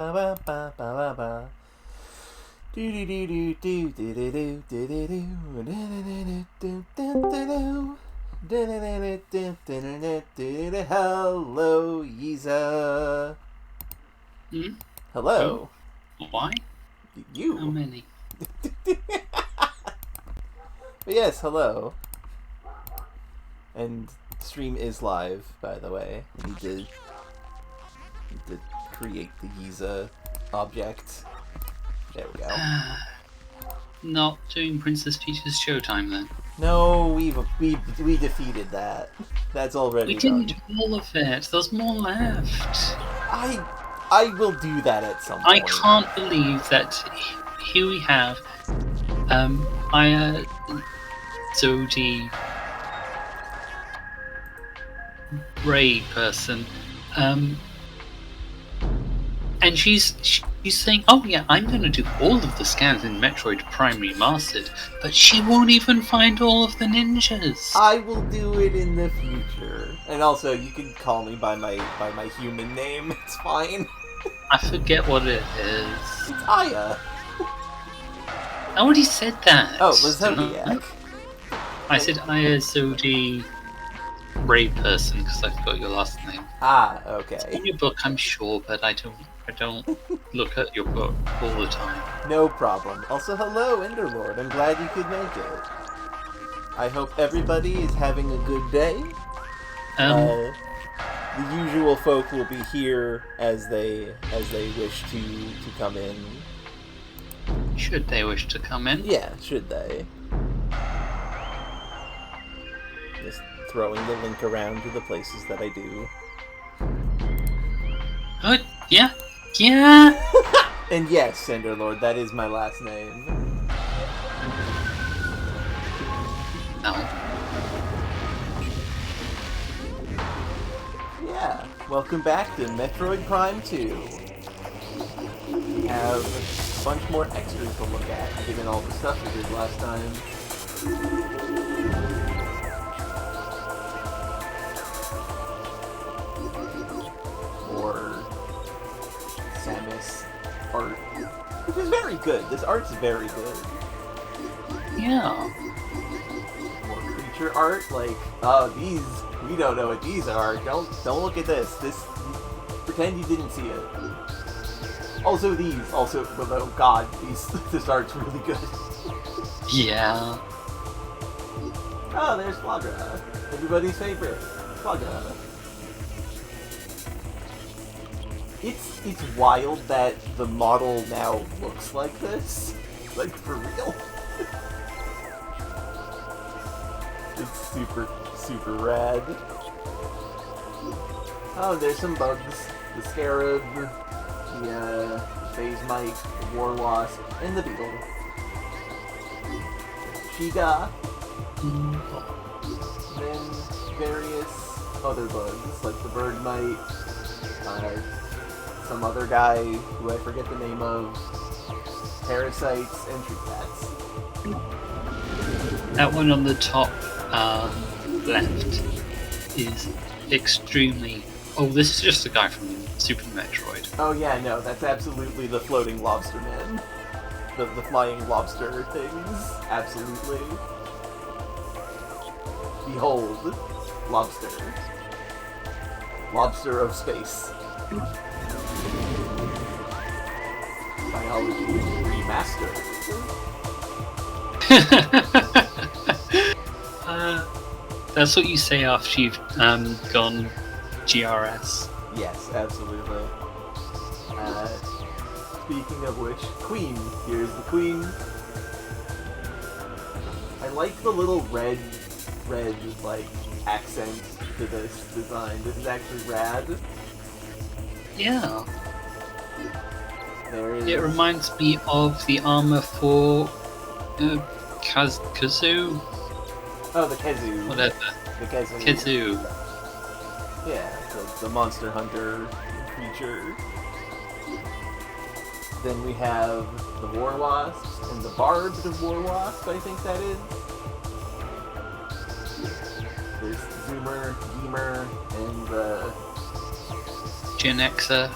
Ba ba ba ba ba ba. Do do do do do do do do do do do. Hello, Yiza. Hmm? Hello. Why? How You. many? But yes, hello. And stream is live, by the way. I need to create the Yiza object. There we go. Not doing Princess Peach's Showtime then. No, we defeated that. That's already We didn't done. do all of it. There's more left. I will do that at some point. I can't believe that here we have Aya, Zodi, Ray person, and she's saying, "Oh yeah, I'm going to do all of the scans in Metroid Prime Remastered," but she won't even find all of the ninjas. I will do it in the future. And also, you can call me by my human name. It's fine. I forget what it is. It's Aya. I already said that. Oh, the Zodiac. I said Aya, Zodi, Ray person because I forgot your last name. Ah, okay. In your book, I'm sure, but I don't look at your book all the time. No problem. Also, hello, Enderlord. I'm glad you could make it. I hope everybody is having a good day. The usual folk will be here as they wish to come in. Should they wish to come in? Yeah, should they? Just throwing the link around to the places that I do. Good. Yeah. Yeah. And yes, Enderlord, that is my last name. No. Yeah, welcome back to Metroid Prime 2. We have a bunch more extras to look at, given all the stuff we did last time. More Samus art, which is very good. This art's very good. Yeah. More creature art, like, these, we don't know what these are. Don't look at this. This, pretend you didn't see it. Also these, oh god, this art's really good. Yeah. Oh, there's Flagra. Everybody's favorite. Flagra. It's wild that the model now looks like this. Like, for real. It's super, super rad. Oh, there's some bugs. The Scarab, the Phase Mite, the War Wasp, and the Beetle. Shiga. Then various other bugs, like the Bird Mite, some other guy who I forget the name of, parasites, and tree cats. That one on the top left is extremely. Oh, this is just a guy from Super Metroid. Oh yeah, no, that's absolutely the floating lobster man. The flying lobster things. Absolutely. Behold, lobster. Lobster of space. Biology Remastered. That's what you say after you've gone GRS. Yes, absolutely. Speaking of which, Queen. Here's the Queen. I like the little red, like, accent to this design. This is actually rad. Yeah. There is... It reminds me of the armor for Kazoo. Oh, the Kazoo. Whatever. The Kazoo. Kazoo. Yeah, the Monster Hunter creature. Then we have the War Wasps and the Barbed War Wasp, I think that is. There's Zoomer, Geemer, and the... Genexa.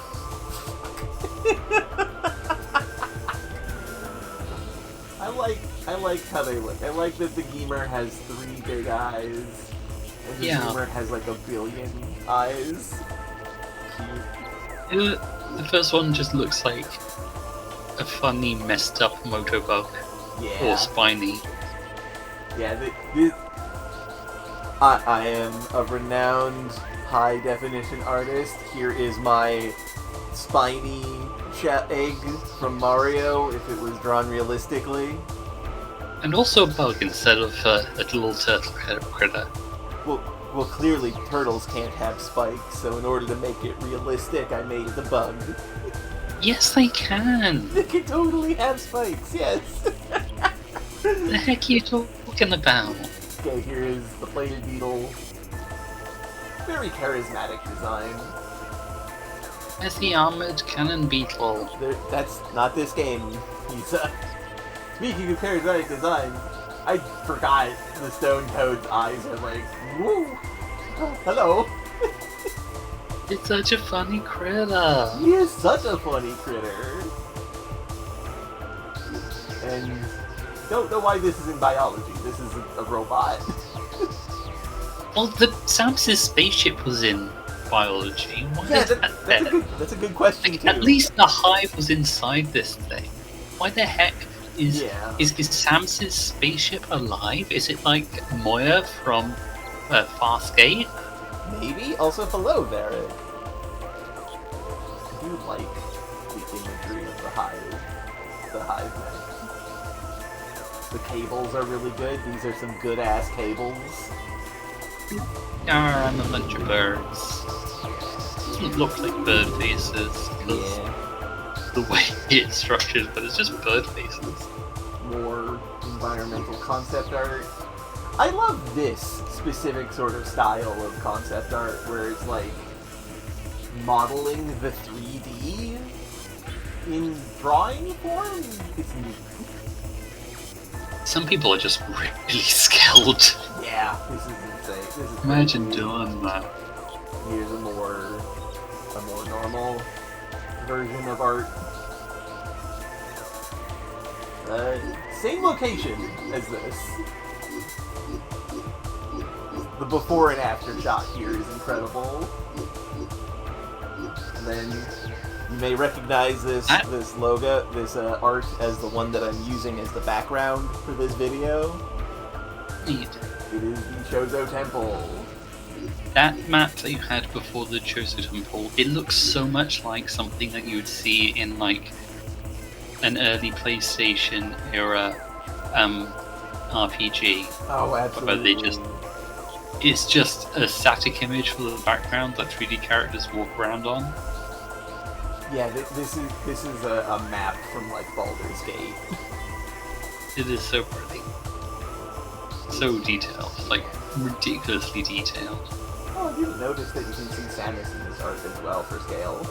I like how they look. I like that the Gemer has 3 big eyes, and the Zoomer has like a billion eyes. Cute. The first one just looks like a funny, messed up Motobug. Yeah. Or Spiny. Yeah, I am a renowned high-definition artist. Here is my Spiny egg from Mario, if it was drawn realistically. And also a bug instead of a little turtle critter. Well, clearly turtles can't have spikes, so in order to make it realistic, I made the bug. Yes, they can! They can totally have spikes, yes! The heck are you talking about? Okay, here is the plated beetle. Very charismatic design. There's the armored cannon beetle. That's not this game, Lisa. Speaking of charismatic design, I forgot the Stone Toad's eyes are like, woo! Hello! It's such a funny critter. He is such a funny critter. And don't know why this is in biology. This is a robot. Well, the Samus's spaceship was in biology. Why Yeah, is that's a good question too. At least the hive was inside this thing. Why the heck is Samus's spaceship alive? Is it like Moya from Farscape? Maybe. Also, hello, Varric. I do like the imagery of the hive. The hive mech. The cables are really good. These are some good-ass cables. I'm a bunch of birds. Doesn't look like bird faces because the way it's structured, but it's just bird faces. More environmental concept art. I love this specific sort of style of concept art where it's like modeling the 3D in drawing form. It's neat. Some people are just really skilled. Yeah, this is insane. This is Imagine doing that. Here's a more normal version of art. Same location as this. The before and after shot here is incredible. And then you may recognize this logo, this art, as the one that I'm using as the background for this video. Neat. It is the Chozo Temple. That map that you had before the Chozo Temple, it looks so much like something that you would see in like an early PlayStation era RPG. Oh, absolutely. Where it's just a static image for the background that 3D characters walk around on. Yeah, this is a map from like Baldur's Gate. It is so pretty. So detailed, like ridiculously detailed. Oh, I didn't notice that you can see Samus in this art as well for scale.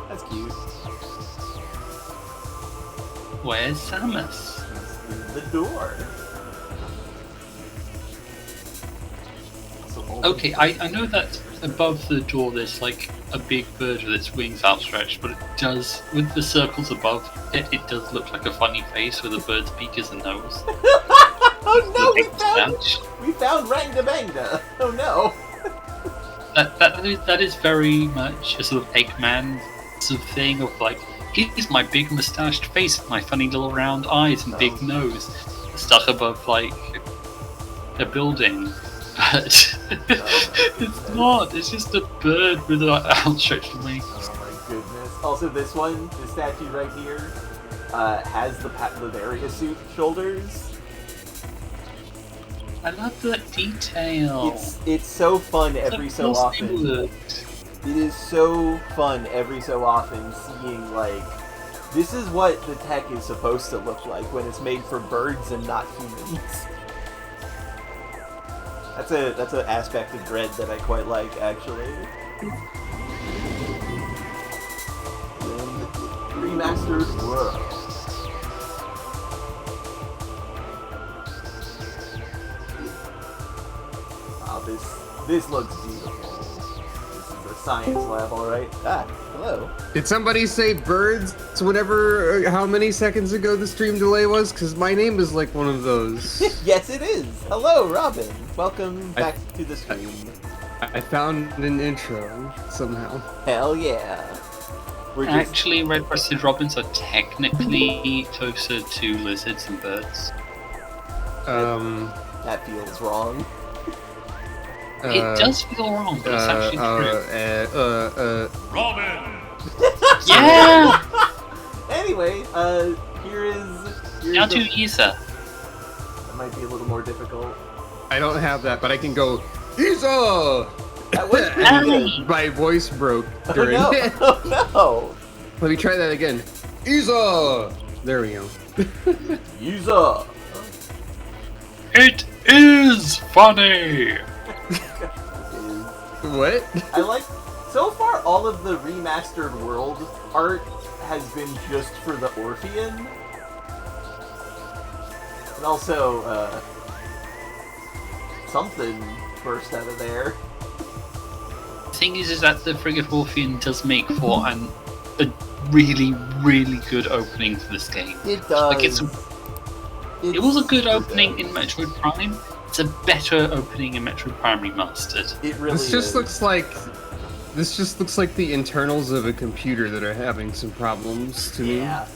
That's cute. Where's Samus? He's in the door. Okay, I know that above the door there's like a big bird with its wings outstretched, but it does, with the circles above it, it does look like a funny face with a bird's beak as a nose. Oh no, we found Rangda Bangda! Oh no! That is very much a sort of Eggman sort of thing of like, here's my big moustached face with my funny little round eyes and big nose stuck above like a building. But it's not, it's just a bird with outstretched wings. Oh my goodness. Also this one, this statue right here, has the Bavaria suit shoulders. I love that detail. It's so fun every so often. It is so fun every so often seeing like, this is what the tech is supposed to look like when it's made for birds and not humans. That's an aspect of Dread that I quite like, actually. Remastered world. Wow, this looks beautiful. This is a science lab, alright. Ah, Hello. Did somebody say birds whenever, how many seconds ago the stream delay was? Because my name is like one of those. Yes, it is. Hello, Robin. Welcome back to the stream. I found an intro somehow. Hell yeah. Actually, red-breasted robins are technically closer to lizards and birds. That feels wrong. It does feel wrong, but it's actually true. Robin! Yeah! Anyway, here's Now do Isa. That might be a little more difficult. I don't have that, but I can go, Isa! That was pretty good. My voice broke during Oh it. no! Oh no! Let me try that again. Isa! There we go. User! It is funny! What? I like, so far all of the remastered world art has been just for the Orphean. And also, something burst out of there. The thing is that the Frigate Orphean does make for a really, really good opening for this game. It does. Like it was a good opening in Metroid Prime. It's a better opening in Metroid Prime Remastered. It really This just is. This just looks like the internals of a computer that are having some problems to me. Yeah.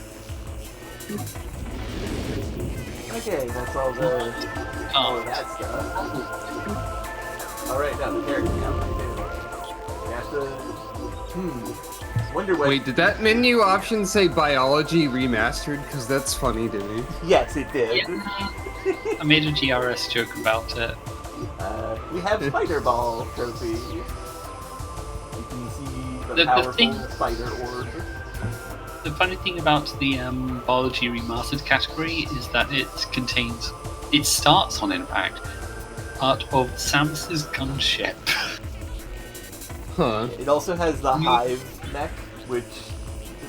Okay, that's all of that stuff. Alright, now the character count. You have to... Wonder what... Wait, did that menu option say biology remastered? Because that's funny to me. Yes, it did. Yeah. I made a GRS joke about it. We have Spider Ball trophy. You can see the The powerful thing- spider orb. The funny thing about the Biology Remastered category is that it starts on, in fact, part of Samus's gunship. Huh. It also has the hive neck, which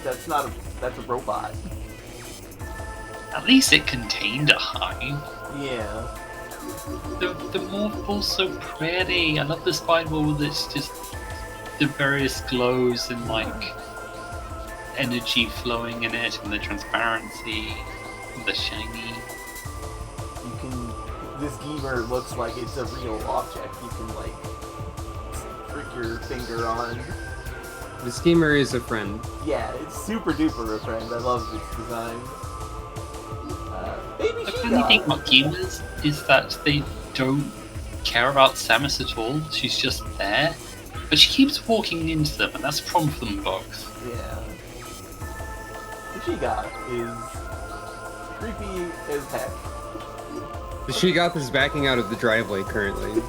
that's a robot. At least it contained a hive. Yeah. The morphle's so pretty. I love the spider with its just the various glows and like energy flowing in it, and the transparency, and the shiny. This Geemer looks like it's a real object. You can like prick your finger on. The schemer is a friend. Yeah, it's super duper a friend. I love its design. Baby The Shiga. funny thing about gamers is that they don't care about Samus at all. She's just there, but she keeps walking into them, and that's a problem for them both. Yeah. The Shiga is creepy as heck. The Shigoth is backing out of the driveway currently.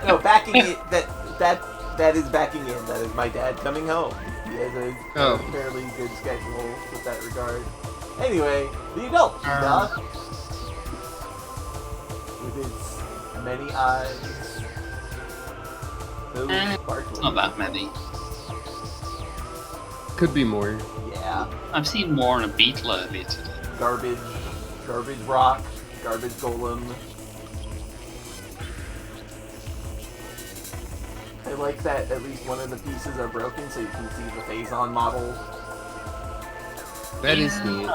No, backing it. That is backing in. That is my dad coming home. He has a fairly good schedule with that regard. Anyway, the adult Shiga, with its many eyes, so sparkly. Not that many. Could be more. Yeah. I've seen more on a beetle earlier today. Garbage rock, garbage golem. I like that at least one of the pieces are broken so you can see the Phazon model. That is neat.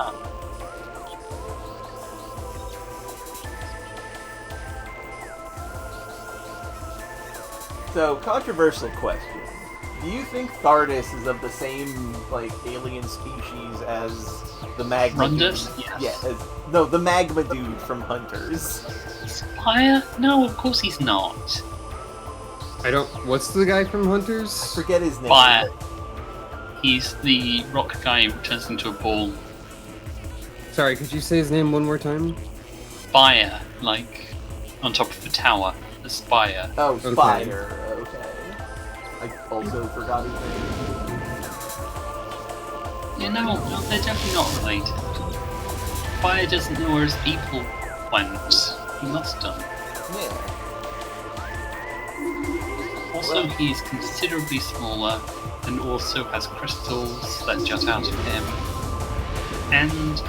So, controversial question. Do you think Thardus is of the same, like, alien species as the Magma Rundus? dude? Yes. No, the Magma dude from Hunters. Spire? No, of course he's not. What's the guy from I Hunters? forget his name. Spire. He's the rock guy who turns into a ball. Sorry, could you say his name one more time? Spire, like on top of the tower. The spire. Oh, Okay. Spider. Okay. I also forgot his name. Yeah, no, they're definitely not related. Spire doesn't know where his people went. He must have. Yeah. Also, he's considerably smaller and also has crystals that jut out of him. And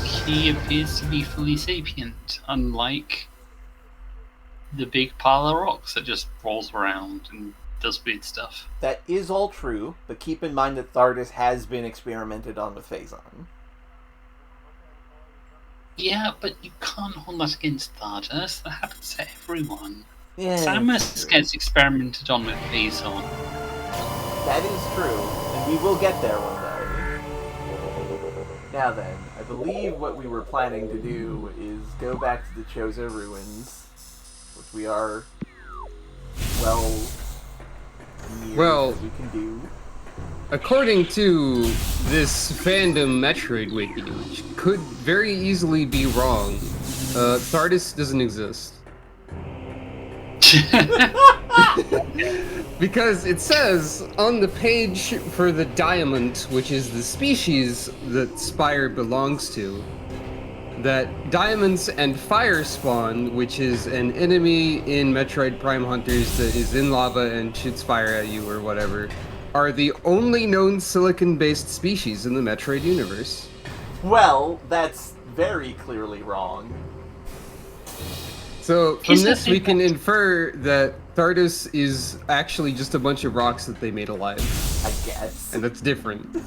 he appears to be fully sapient, unlike the big pile of rocks that just rolls around and does weird stuff. That is all true, but keep in mind that Thardus has been experimented on with Phazon. Yeah, but you can't hold that against Thardus. That happens to everyone. Yeah, Samus gets experimented on with Phazon. That is true, and we will get there one day. Now then, I believe what we were planning to do is go back to the Chozo Ruins, which we are, near as we can do. According to this fandom Metroid wiki, which could very easily be wrong, Thardus doesn't exist. Because it says on the page for the Diamond, which is the species that Spire belongs to, that diamonds and fire spawn, which is an enemy in Metroid Prime Hunters that is in lava and shoots fire at you or whatever, are the only known silicon-based species in the Metroid universe. Well, that's very clearly wrong. So, from this we can infer that Thardus is actually just a bunch of rocks that they made alive. I guess. And that's different.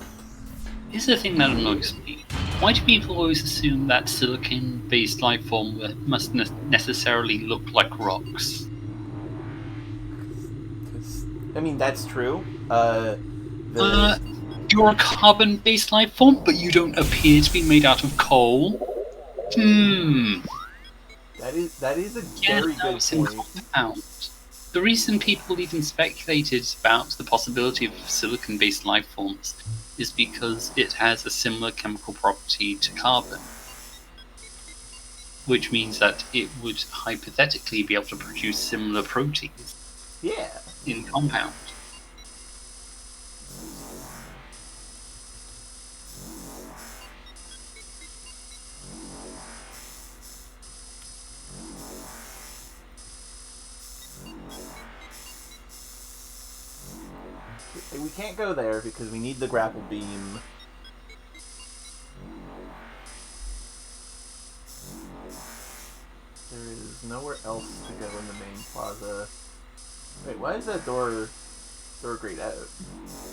Here's the thing that annoys me. Why do people always assume that silicon-based life form must necessarily look like rocks? I mean, that's true. You're a carbon-based life form, but you don't appear to be made out of coal? That is a very good point. The reason people even speculated about the possibility of silicon-based life forms is because it has a similar chemical property to carbon, which means that it would hypothetically be able to produce similar proteins. Yeah. In compound. We can't go there because we need the grapple beam. There is nowhere else to go in the main plaza. Wait, why is that door grayed out?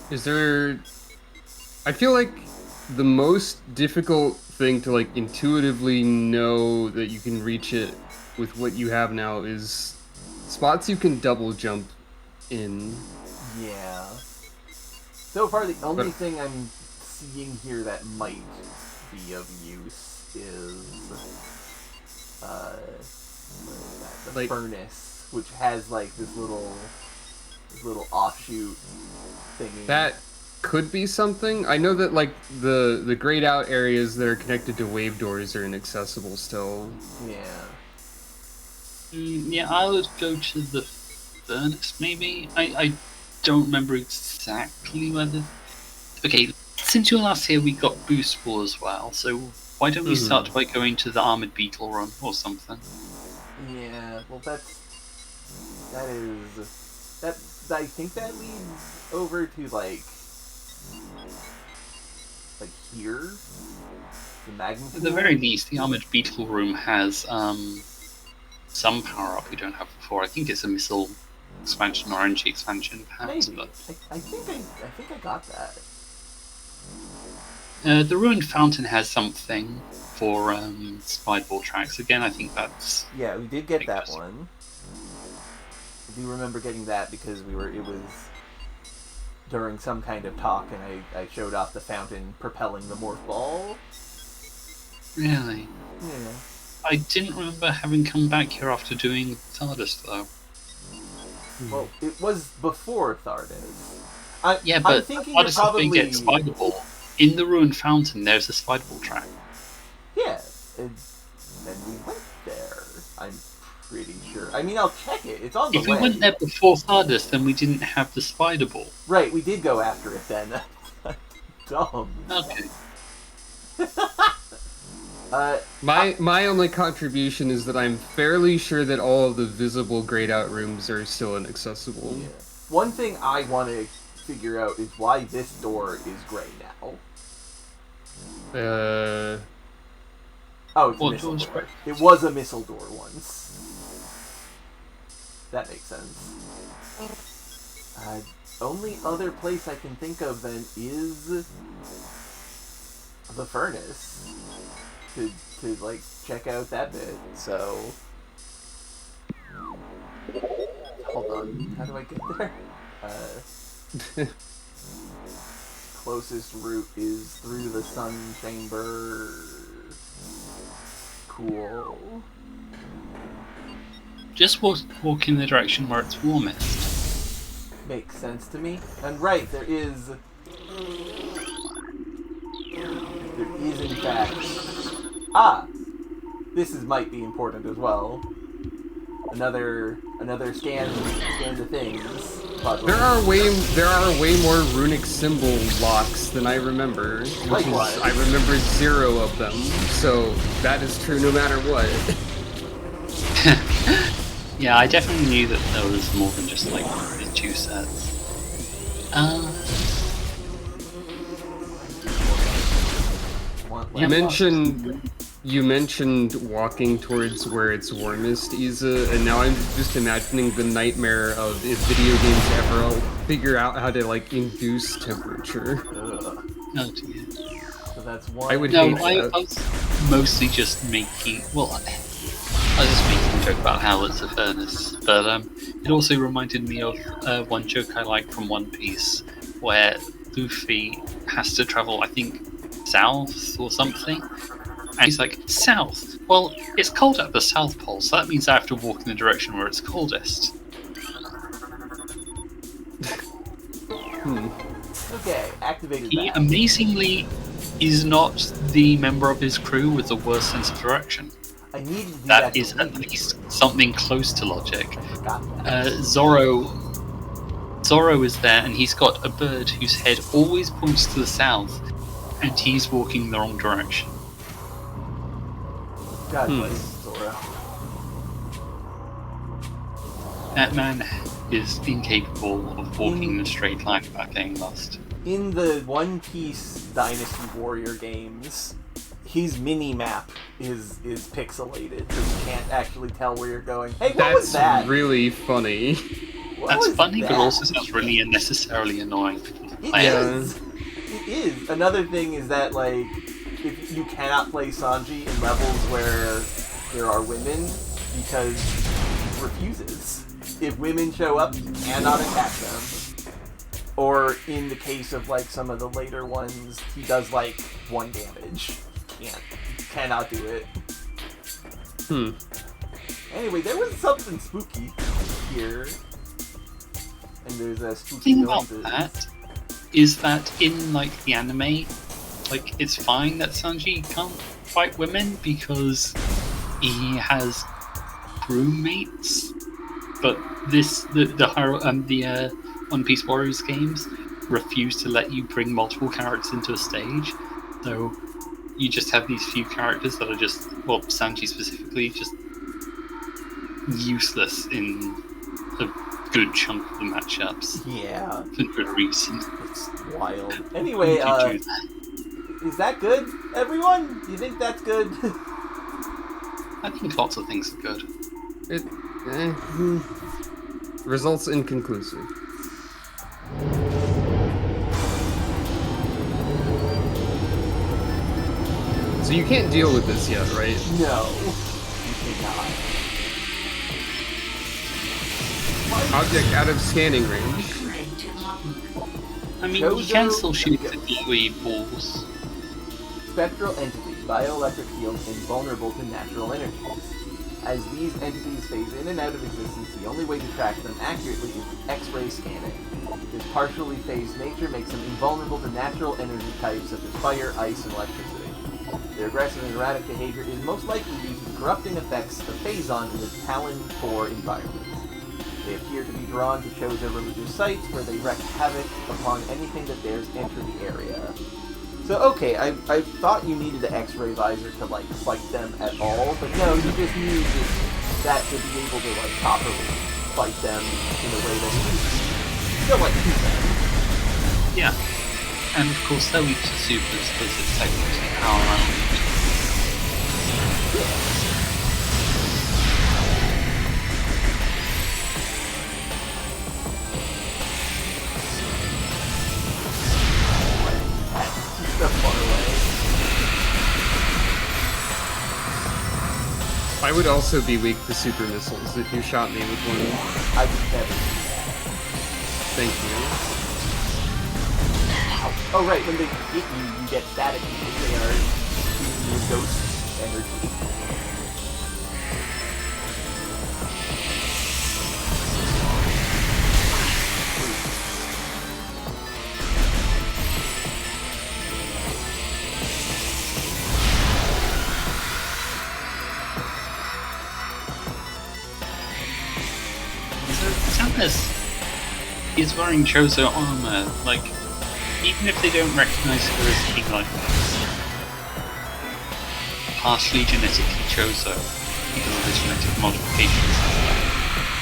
Is there... I feel like the most difficult thing to like intuitively know that you can reach it with what you have now is spots you can double jump in. Yeah. So far, the only thing I'm seeing here that might be of use is what is that? The furnace, which has like this little offshoot thingy. That could be something. I know that like the grayed out areas that are connected to wave doors are inaccessible still. Yeah. Yeah, I would go to the furnace maybe. I don't remember exactly whether... Okay, since you were last here, we got Boost Ball as well, so why don't we start by going to the Armored Beetle Run or something? Yeah, well I think that leads over to like here? The magma At the very least, the Armored Beetle Room has some power-up we don't have before. I think it's a missile expansion or energy expansion, perhaps. Maybe. But... I think I got that. The Ruined Fountain has something for Spideball tracks. Again, I think that's... Yeah, we did get that one. I do remember getting that because it was during some kind of talk and I showed off the fountain propelling the morph ball. Really? Yeah. I didn't remember having come back here after doing Thardus, though. Well, it was before Thardus. Yeah, but I'm thinking Thardus probably get Spiderball. In the Ruined Fountain, there's a Spiderball track. Yeah, and we went there. I'm pretty sure. I mean, I'll check it. It's on the way. If we went there before Thardus, then we didn't have the Spiderball. Right, we did go after it then. Dumb. Okay. My only contribution is that I'm fairly sure that all of the visible grayed out rooms are still inaccessible. Yeah. One thing I want to figure out is why this door is gray now. Oh, it's a missile door. It was a missile door once. That makes sense. Only other place I can think of then is the furnace to like check out that bit. So hold on, how do I get there? Closest route is through the sun chamber. Cool. Just walk in the direction where it's warmest. Makes sense to me. And right, there is in fact... This might be important as well. Another scan the things puzzle. There are way more runic symbol locks than I remember. Likewise. I remembered 0 of them, so that is true no matter what. Yeah, I definitely knew that there was more than just like the 2 sets. You mentioned walking towards where it's warmest, Isa, and now I'm just imagining the nightmare of if video games ever figure out how to like induce temperature. Oh dear. So that's one. I was mostly just making. Well, I was just making a joke about how it's a furnace, but it also reminded me of one joke I like from One Piece, where Luffy has to travel, I think, south or something. And he's like, south? Well, it's cold at the South Pole, so that means I have to walk in the direction where it's coldest. Okay, activated He that. amazingly is not the member of his crew with the worst sense of direction. I needed to do That to is at leave. least something close to logic. Got that. Zorro is there, and he's got a bird whose head always points to the south, and he's walking the wrong direction. God bless Zora. That man is incapable of walking in a straight line without getting lost. In the One Piece Dynasty Warrior games, his mini-map is pixelated, so you can't actually tell where you're going. Hey, what was that? That's really funny. What That's was funny, that? but also sounds really unnecessarily annoying. It is. It is. Another thing is that, like, if you cannot play Sanji in levels where there are women, because he refuses. If women show up, you cannot attack them. Or in the case of, like, some of the later ones, he does, like, 1 damage. Cannot do it. Anyway, there was something spooky here. And there's a spooky The thing about noises. that is that in like the anime, like it's fine that Sanji can't fight women because he has crewmates, but the One Piece Warriors games refuse to let you bring multiple characters into a stage, so you just have these few characters that are just, well, Sanji specifically, just useless in a good chunk of the matchups. Yeah. For good reason. It's wild. Anyway, is that good, everyone? Do you think that's good? I think lots of things are good. Results inconclusive. So you can't deal with this yet, right? No. You cannot. Object out of scanning range. I mean, you can still shoot the glowy balls. Spectral entity, bioelectric field, invulnerable to natural energies. As these entities phase in and out of existence, the only way to track them accurately is with X-ray scanning. This partially phased nature makes them invulnerable to natural energy types such as fire, ice, and electricity. Their aggressive and erratic behavior is most likely due to the corrupting effects of phazon in the Talon 4 environment. They appear to be drawn to chosen religious sites where they wreak havoc upon anything that dares enter the area. So, okay, I thought you needed the X-ray visor to, like, fight them at all, but no, you just need that to be able to, like, properly fight them in a way that you still, like, shoot them. Yeah. And of course they're weak to supers because it's technically power round. would also be weak to super missiles if you shot me with one. I would never do that. Thank you. Oh right, when they hit you, you get static because they are using your ghost energy. So Samus is wearing Chozo armor, like, even if they don't recognize her as being like partially genetically Chozo because of the genetic modifications,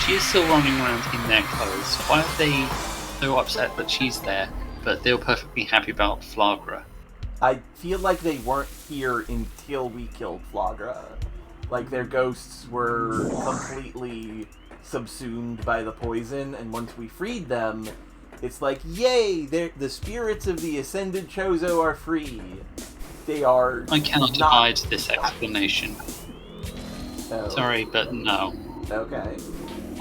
she is still running around in their clothes. Why are they so upset that she's there, but they're perfectly happy about Flagra? I feel like they weren't here until we killed Flagra. Like, their ghosts were completely subsumed by the poison, and once we freed them, it's like, yay! The spirits of the Ascended Chozo are free. They are. I cannot abide this explanation. Oh. Sorry, but no. Okay.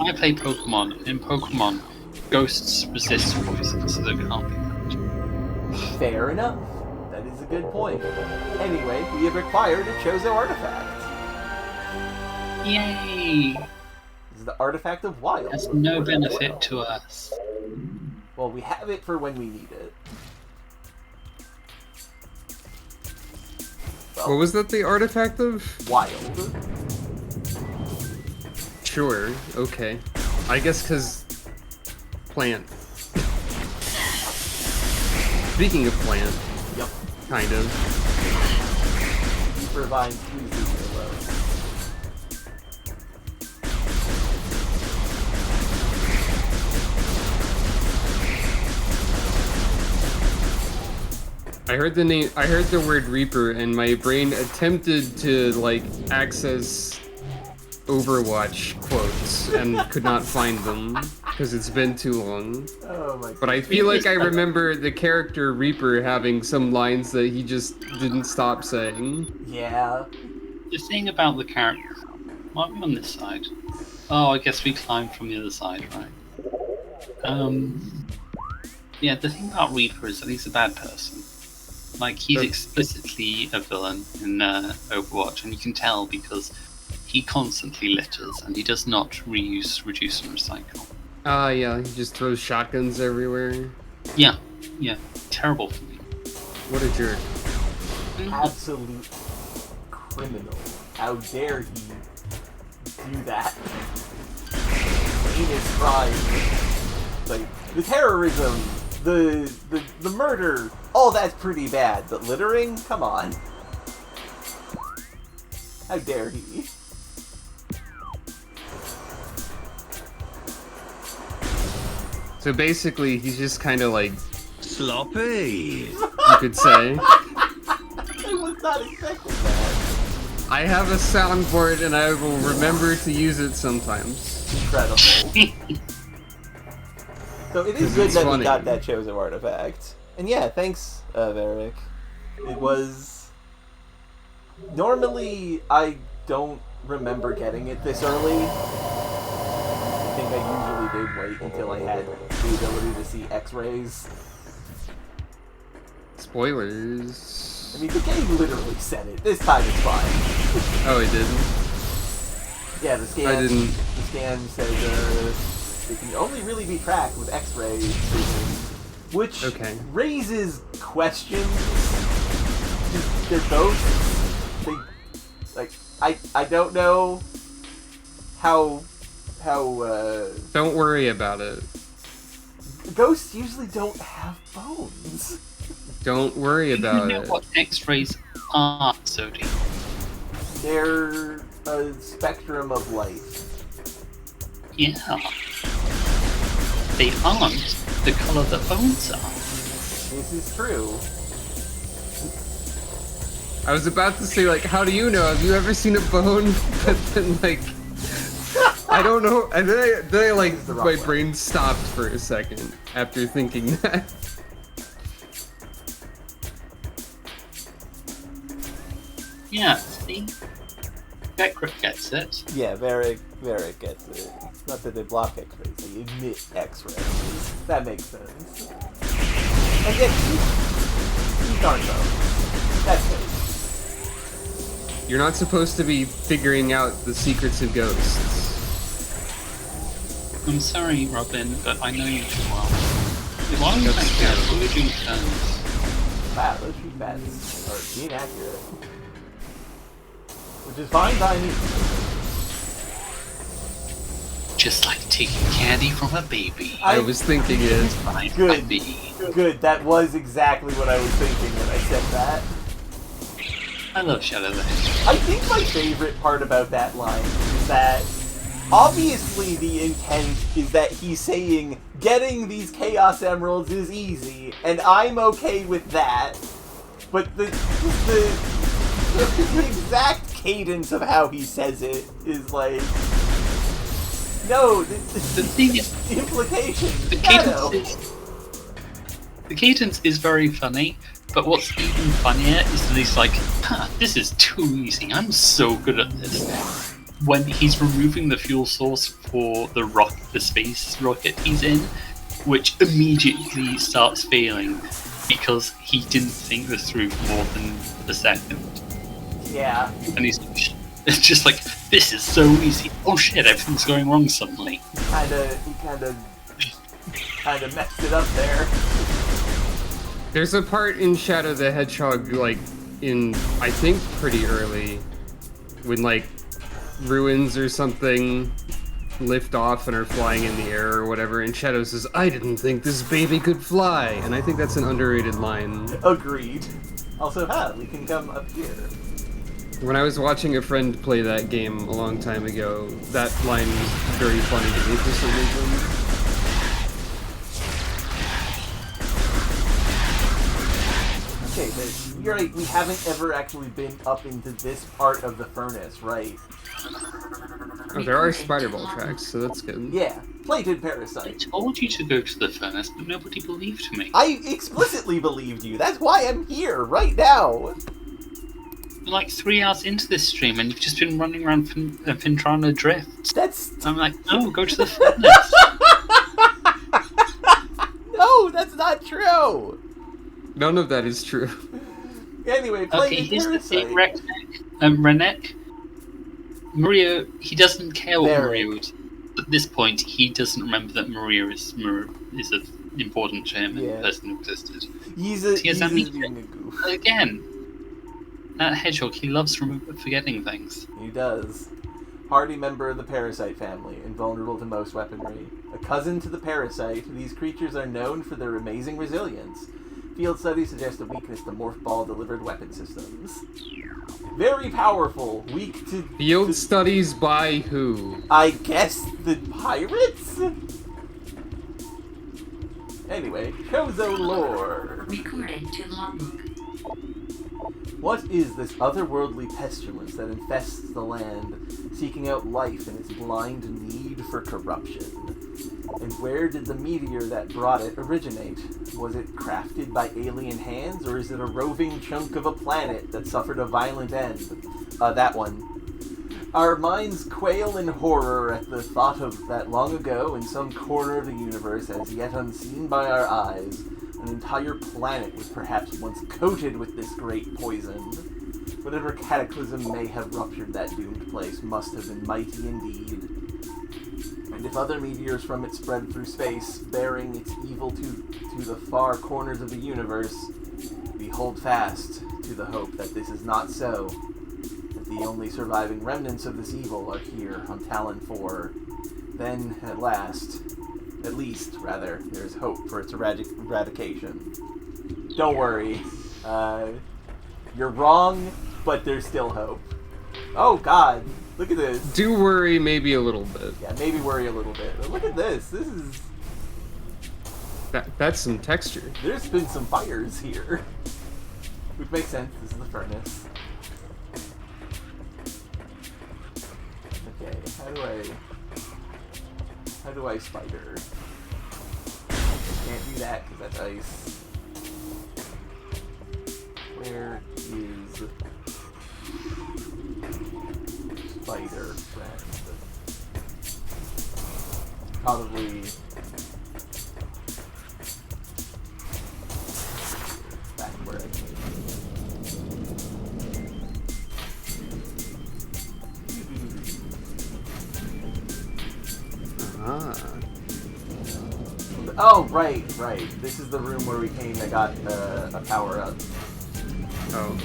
I play Pokemon. In Pokemon, ghosts resist poison, so they can't be hurt. Fair enough. That is a good point. Anyway, we have acquired a Chozo artifact. Yay! This is the artifact of Wild. Has no benefit to us. Well, we have it for when we need it. Well, What was that the artifact of? Wild. Sure, okay. I guess because plant. Speaking of plant, Yep. kind of. Provide freezes below. I heard the word Reaper, and my brain attempted to, like, access Overwatch quotes and could not find them because it's been too long. Oh my god. But I feel like I remember the character Reaper having some lines that he just didn't stop saying. Yeah. The thing about the character... Why are we on this side? Oh, I guess we climbed from the other side, right? Yeah, the thing about Reaper is that he's a bad person. Like, he's explicitly a villain in Overwatch, and you can tell because he constantly litters, and he does not reuse, reduce, and recycle. Yeah, he just throws shotguns everywhere. Yeah, terrible for me. What a jerk. Absolute criminal. How dare he do that? Heinous crime. Like, the terrorism, the murder, all that's pretty bad, but littering? Come on. How dare he? So basically, he's just kind of like sloppy, you could say. I was not expecting that. I have a soundboard and I will remember to use it sometimes. Incredible. So it is good It's that funny. we got that Chozo artifact. And yeah, thanks, Varric. It was... Normally, I don't remember getting it this early. I think I usually did wait until I had the ability to see X-rays. Spoilers. I mean, the game literally said it. This time it's fine. Oh, it didn't? Yeah, the scan. I didn't. The scan says it can only really be tracked with X-ray vision, which raises questions. They're both. I don't know how. Don't worry about it. Ghosts usually don't have bones. Don't worry about You know it. what X-rays are, Zodi? They're a spectrum of light. Yeah. They aren't the colour that bones are. This is true. I was about to say, like, how do you know? Have you ever seen a bone? But then, like, I don't know. And then I like, my brain stopped for a second after thinking that. Yeah, see? Varric gets it. Yeah, Varric gets it. Not that they block X-rays, they emit X-rays. That makes sense. And yet, he's darn though. That's it. You're not supposed to be figuring out the secrets of ghosts. I'm sorry, Robin, but I know you too well. Why are you like that? What are you doing turns? Wow, those two bats are inaccurate. Which is fine by me. Just like taking candy from a baby. I was thinking it. Fine Good. by me. Good, that was exactly what I was thinking when I said that. I love Shadow the Hedgehog. I think my favorite part about that line is that obviously the intent is that he's saying getting these Chaos Emeralds is easy, and I'm okay with that. But the exact cadence of how he says it is like, no, The thing is, the implication. the cadence is very funny, but what's even funnier is that he's like, this is too easy, I'm so good at this. When he's removing the fuel source for the space rocket he's in, which immediately starts failing because he didn't think this through for more than a second. Yeah. And he's just like, this is so easy. Oh shit, everything's going wrong suddenly. He kind of messed it up there. There's a part in Shadow the Hedgehog, like, in, I think, pretty early, when, like, ruins or something lift off and are flying in the air or whatever, and Shadow says, I didn't think this baby could fly, and I think that's an underrated line. Agreed. Also, we can come up here. When I was watching a friend play that game a long time ago, that line was very funny to me for some reason. Okay, but you're right, we haven't ever actually been up into this part of the furnace, right? Oh, there are spider ball tracks, so that's good. Yeah, plated I parasite. told you to go to the furnace, but nobody believed me. I explicitly believed you. That's why I'm here right now. We're like 3 hours into this stream, and you've just been running around Fintrana Drift. That's I'm like, no, go to the furnace. no, that's not true. None of that is true. Anyway, Okay, plated here's the thing, parasite. Renek. Mario, he doesn't care what Very. Mario is. At this point, he doesn't remember that Maria is an important to him and Yeah. a person who existed. He's amnesia. being a goof. Again, that hedgehog, he loves forgetting things. He does. Hardy member of the parasite family, invulnerable to most weaponry. A cousin to the parasite, these creatures are known for their amazing resilience. Field studies suggest a weakness to morph ball-delivered weapon systems. Very powerful, weak to... Field studies by who? I guess the pirates? Anyway, Chozo lore. Recorded to logbook. What is this otherworldly pestilence that infests the land, seeking out life in its blind need for corruption? And where did the meteor that brought it originate? Was it crafted by alien hands, or is it a roving chunk of a planet that suffered a violent end? That one. Our minds quail in horror at the thought of that long ago, in some corner of the universe as yet unseen by our eyes, an entire planet was perhaps once coated with this great poison. Whatever cataclysm may have ruptured that doomed place must have been mighty indeed. And if other meteors from it spread through space, bearing its evil to the far corners of the universe, we hold fast to the hope that this is not so, that the only surviving remnants of this evil are here on Talon 4. Then, at least, there's hope for its eradication. Don't worry. You're wrong, but there's still hope. Oh god, look at this. Do worry maybe a little bit. Yeah, maybe worry a little bit. But look at this. This is... That's some texture. There's been some fires here. Which makes sense. This is the furnace. Okay, how do I spider? Can't do that because that's ice. Where is probably back where I came. Oh, right. This is the room where we came that got a power up. Oh.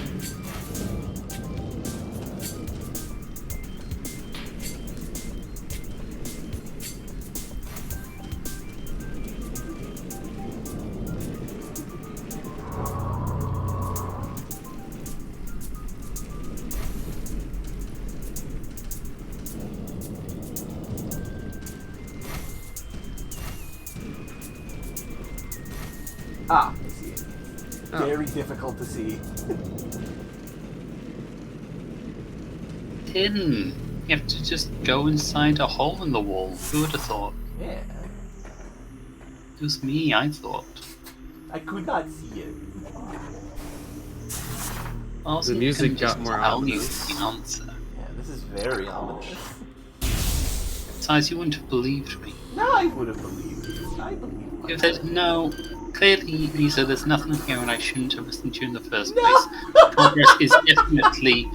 Ah, I see it. Very difficult to see. Hidden. You have to just go inside a hole in the wall. Who would have thought? Yeah. It was me, I thought. I could not see it. Also, The music you can got just more tell you ominous. the answer. Yeah, this is very ominous. Besides, you wouldn't have believed me. No, I would have believed you. I believe you. You said, no, clearly, Lisa, there's nothing here and I shouldn't have listened to you in the first No! place. Progress is definitely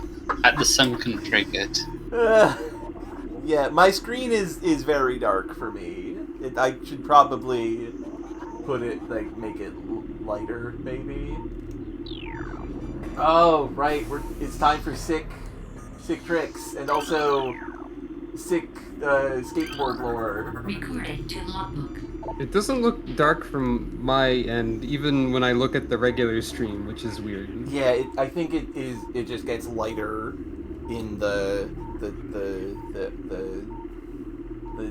at the sunken frigate. Yeah, my screen is very dark for me. I should probably put it, like, make it lighter, maybe. Oh, right, it's time for sick tricks, and also sick skateboard lore. Recording to logbook. It doesn't look dark from my end, even when I look at the regular stream, which is weird. Yeah, I think it is. It just gets lighter in the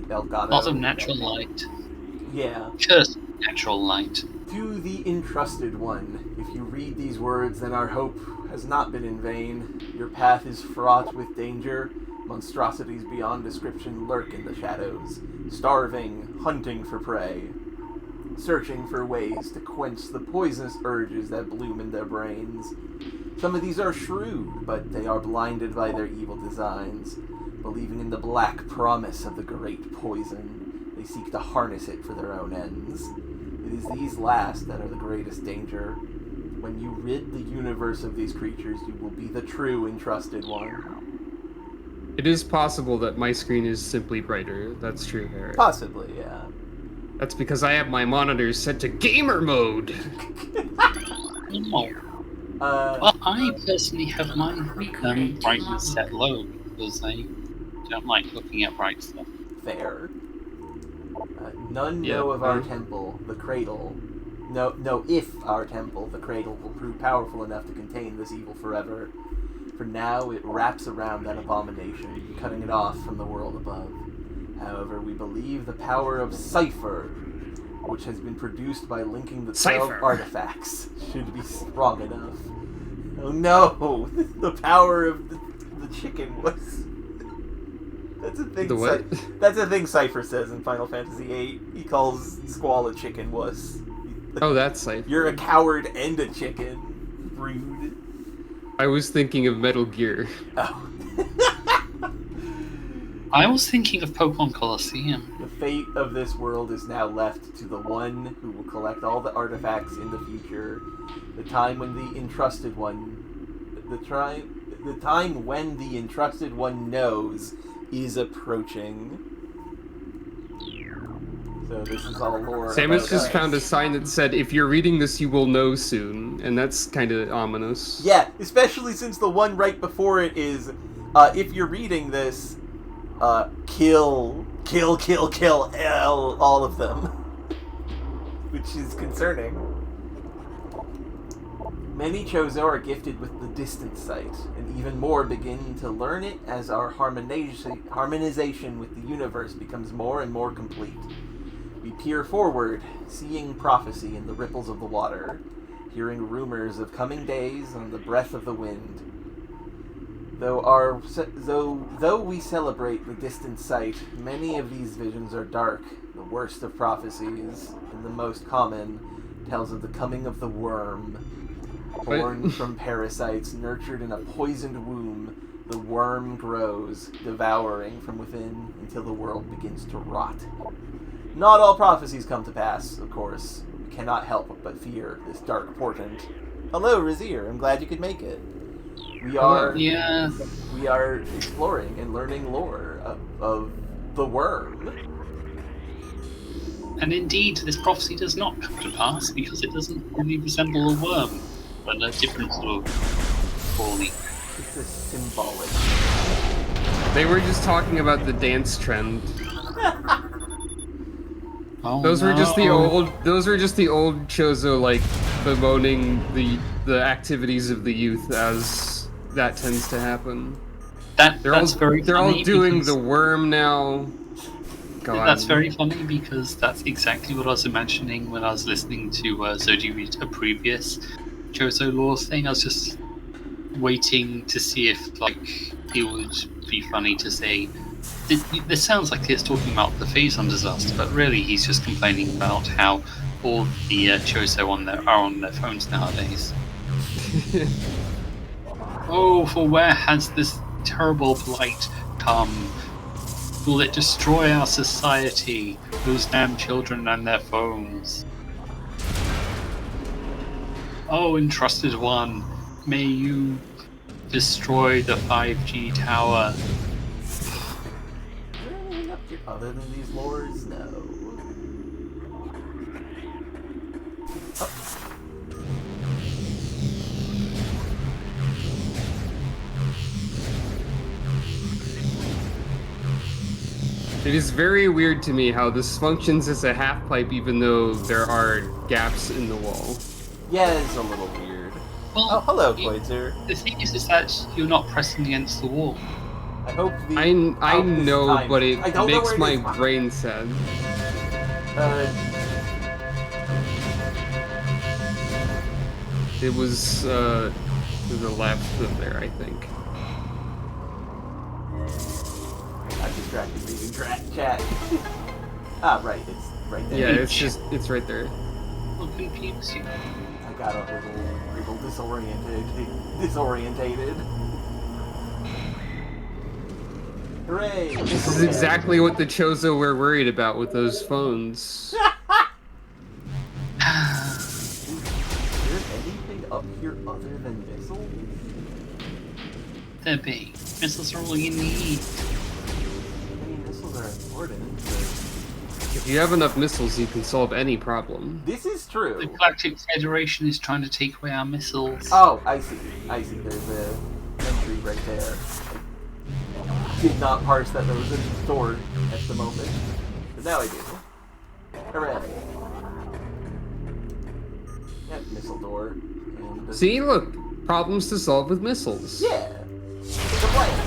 Elgato. Lots of natural light. Yeah. Just natural light. To the entrusted one, if you read these words, then our hope has not been in vain. Your path is fraught with danger. Monstrosities beyond description lurk in the shadows, starving, hunting for prey, searching for ways to quench the poisonous urges that bloom in their brains. Some of these are shrewd, but they are blinded by their evil designs. Believing in the black promise of the great poison, they seek to harness it for their own ends. It is these last that are the greatest danger. When you rid the universe of these creatures, you will be the true entrusted one. It is possible that my screen is simply brighter. That's true, Harry. Possibly, yeah. That's because I have my monitors set to gamer mode. Oh. Well, I personally have my brightness set low because I don't like looking at bright stuff. Fair. None know of our temple, the cradle. No, if our temple, the cradle, will prove powerful enough to contain this evil forever. For now, it wraps around that abomination, cutting it off from the world above. However, we believe the power of Cipher, which has been produced by linking the 12 artifacts, should be strong enough. Oh no! The power of the chicken was... That's a thing. The what? That's a thing Cipher says in Final Fantasy VIII. He calls Squall a chicken wuss. Oh, that's Cipher. You're a coward and a chicken. Rude. I was thinking of Metal Gear. Oh. I was thinking of Pokemon Colosseum. The fate of this world is now left to the one who will collect all the artifacts in the future. The time when the entrusted one... The time when the entrusted one knows is approaching. So this is all lore. Samus about just us. found a sign that said, if you're reading this, you will know soon. And that's kind of ominous. Yeah, especially since the one right before it is, if you're reading this, kill all of them. Which is concerning. Many Chozo are gifted with the distant sight, and even more begin to learn it as our harmonization with the universe becomes more and more complete. We peer forward, seeing prophecy in the ripples of the water, hearing rumors of coming days on the breath of the wind. Though we celebrate the distant sight, many of these visions are dark. The worst of prophecies, and the most common, tells of the coming of the worm. Born from parasites, nurtured in a poisoned womb, the worm grows, devouring from within until the world begins to rot. Not all prophecies come to pass, of course. We cannot help but fear this dark portent. Hello, Razir. I'm glad you could make it. We are exploring and learning lore of the worm. And indeed, this prophecy does not come to pass because it doesn't really resemble a worm, but a different sort of crawly. It's a symbolic. They were just talking about the dance trend. Oh, Those were just the no. old Chozo, like, bemoaning the activities of the youth as that tends to happen. They're all doing because the worm now. God. That's very funny because that's exactly what I was imagining when I was listening to Zodi read a previous Chozo lore thing. I was just waiting to see if, like, it would be funny to say, this sounds like he's talking about the Phazon disaster, but really he's just complaining about how all the Chozo are on their phones nowadays. Oh, for where has this terrible blight come? Will it destroy our society? Those damn children and their phones. Oh, entrusted one, may you destroy the 5G tower. Is there anything up here other than these lores? No. Oh. It is very weird to me how this functions as a half pipe even though there are gaps in the wall. Yeah, it's a little weird. Well, Oh, hello, Quaitzer. the thing is that you're not pressing against the wall. I hope the... I know, time. but it I don't know makes where it my is. brain sad. It was to the left of there, I think. I'm distracted reading chat. Ah, right, it's right there. Yeah, it's right there. What confused you? I got a little disorientated. Hooray! This is exactly what the Chozo were worried about with those phones. Is there anything up here other than missiles? There be. Missiles are all you need. I mean, missiles are important, but... If you have enough missiles, you can solve any problem. This is The true. Galactic Federation is trying to take away our missiles. Oh, I see. There's a entry right there. I did not parse that there was a door at the moment. But now I do. Hooray. Yep, missile door. And the... See, look, problems to solve with missiles. Yeah! It's a plan.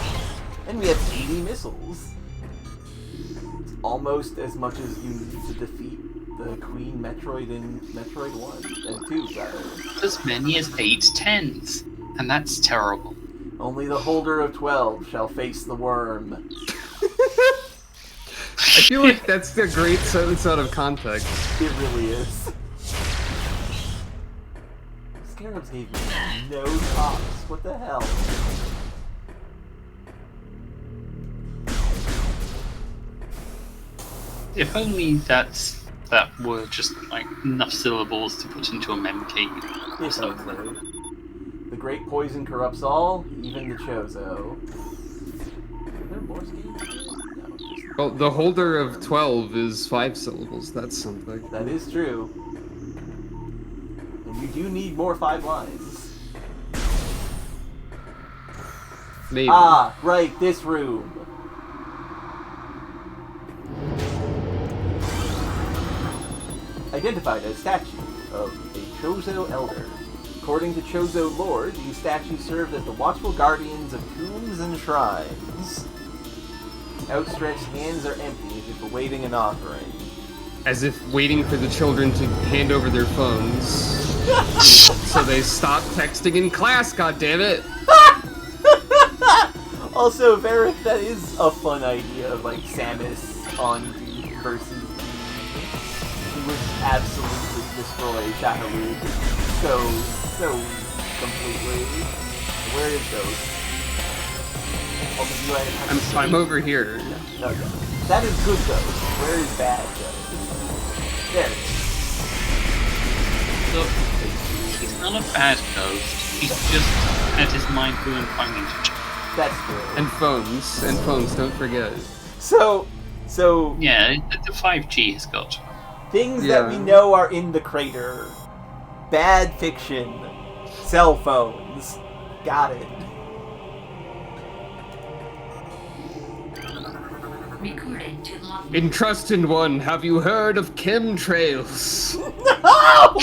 And we have 80 missiles. It's almost as much as you need to defeat the Queen Metroid in Metroid 1 and 2, rather. As many as 8 10s. And that's terrible. Only the holder of 12 shall face the worm. I feel like that's a great sentence out of context. It really is. Scarabs gave me no tops. What the hell? If only that were just like enough syllables to put into a memcake or something. The great poison corrupts all, even the Chozo. Are there more schemes? No, just... Well, the holder of 12 is 5 syllables. That's something. That is true. And you do need more 5 lines. Maybe. Ah, right, this room. Identified as statue of a Chozo elder. According to Chozo lore, these statues served as the watchful guardians of tombs and shrines. Outstretched hands are empty as if awaiting an offering. As if waiting for the children to hand over their phones. So they stop texting in class, goddammit! Also, Varric, that is a fun idea of, like, Samus on Duke versus Duke. He would absolutely destroy Shadowwood so completely. Where is Ghost? I'm over here. No. That is good Ghost. Where is bad Ghost? There. Look, he's not a bad ghost. He's just had his mind blown finding to. That's true. And phones, don't forget. So Yeah, the 5G has got. things that we know are in the crater. Bad fiction. Cell phones. Got it. Recorded to log. In Trusted One, have you heard of chemtrails? No!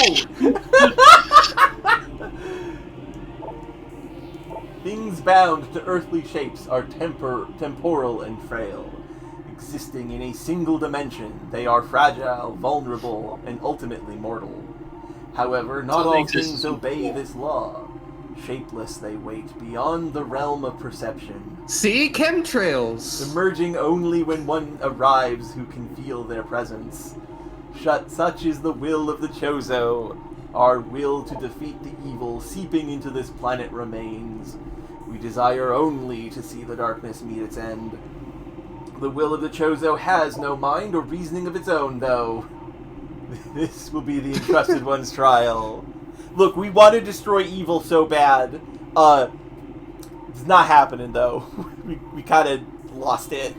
Things bound to earthly shapes are temporal and frail. Existing in a single dimension, they are fragile, vulnerable, and ultimately mortal. However, not all things obey this law. Shapeless they wait beyond the realm of perception. See? Chemtrails! Emerging only when one arrives who can feel their presence. Such is the will of the Chozo. Our will to defeat the evil seeping into this planet remains. We desire only to see the darkness meet its end. The will of the Chozo has no mind or reasoning of its own, though. This will be the Entrusted One's trial. Look, we want to destroy evil so bad. It's not happening, though. We kind of lost it.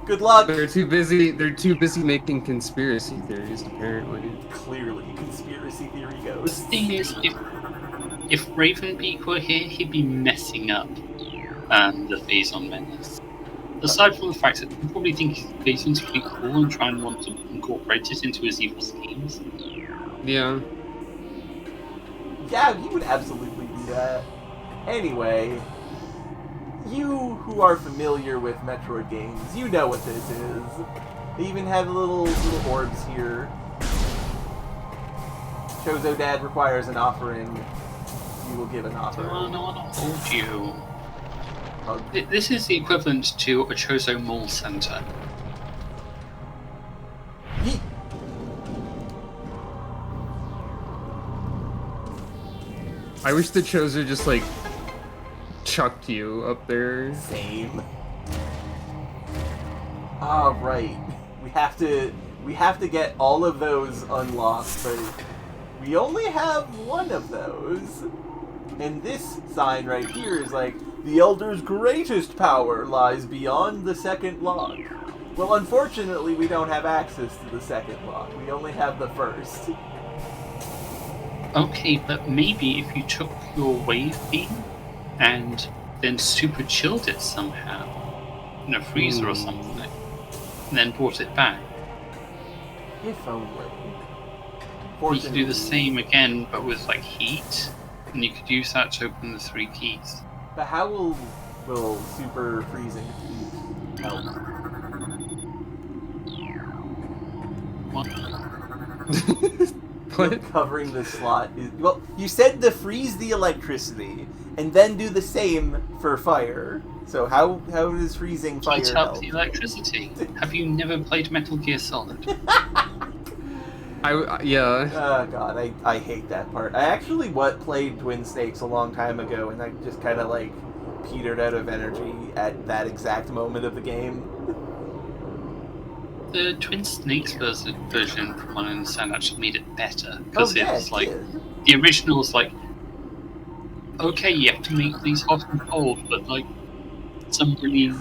Good luck. They're too busy making conspiracy theories, apparently. Clearly, conspiracy theory The goes. thing is, if Ravenpeak were here, he'd be messing up the Phazon menace. Aside from the fact that you probably think Phazon's pretty cool and try and want to incorporate it into his evil schemes. Yeah. Yeah, he would absolutely do that. Anyway, you who are familiar with Metroid games, you know what this is. They even have little orbs here. Chozo Dad requires an offering. You will give an offering. I don't want to hold you. Hug. This is the equivalent to a Chozo Mall Center. Yeet. I wish the Chozo just, like, chucked you up there. Same. Ah, right. We have to get all of those unlocked, but we only have one of those. And this sign right here is like, the Elder's greatest power lies beyond the second lock. Well, unfortunately, we don't have access to the second lock. We only have the first. Okay, but maybe if you took your wave beam and then super chilled it somehow in a freezer or something, and then brought it back. If only. You could do the same again, but with like heat, and you could use that to open the 3 keys. But how will super freezing heat help? What? What? Covering the slot is... Well, you said to freeze the electricity, and then do the same for fire. So how does freezing fire Heat up help? the electricity. Have you never played Metal Gear Solid? Yeah. Oh god, I hate that part. I actually played Twin Snakes a long time ago, and I just kind of like petered out of energy at that exact moment of the game. The Twin Snakes version, from what I understand, actually made it better. Because yeah, it's like, did. the original is like, okay, you have to make these hot and cold, but like, somebody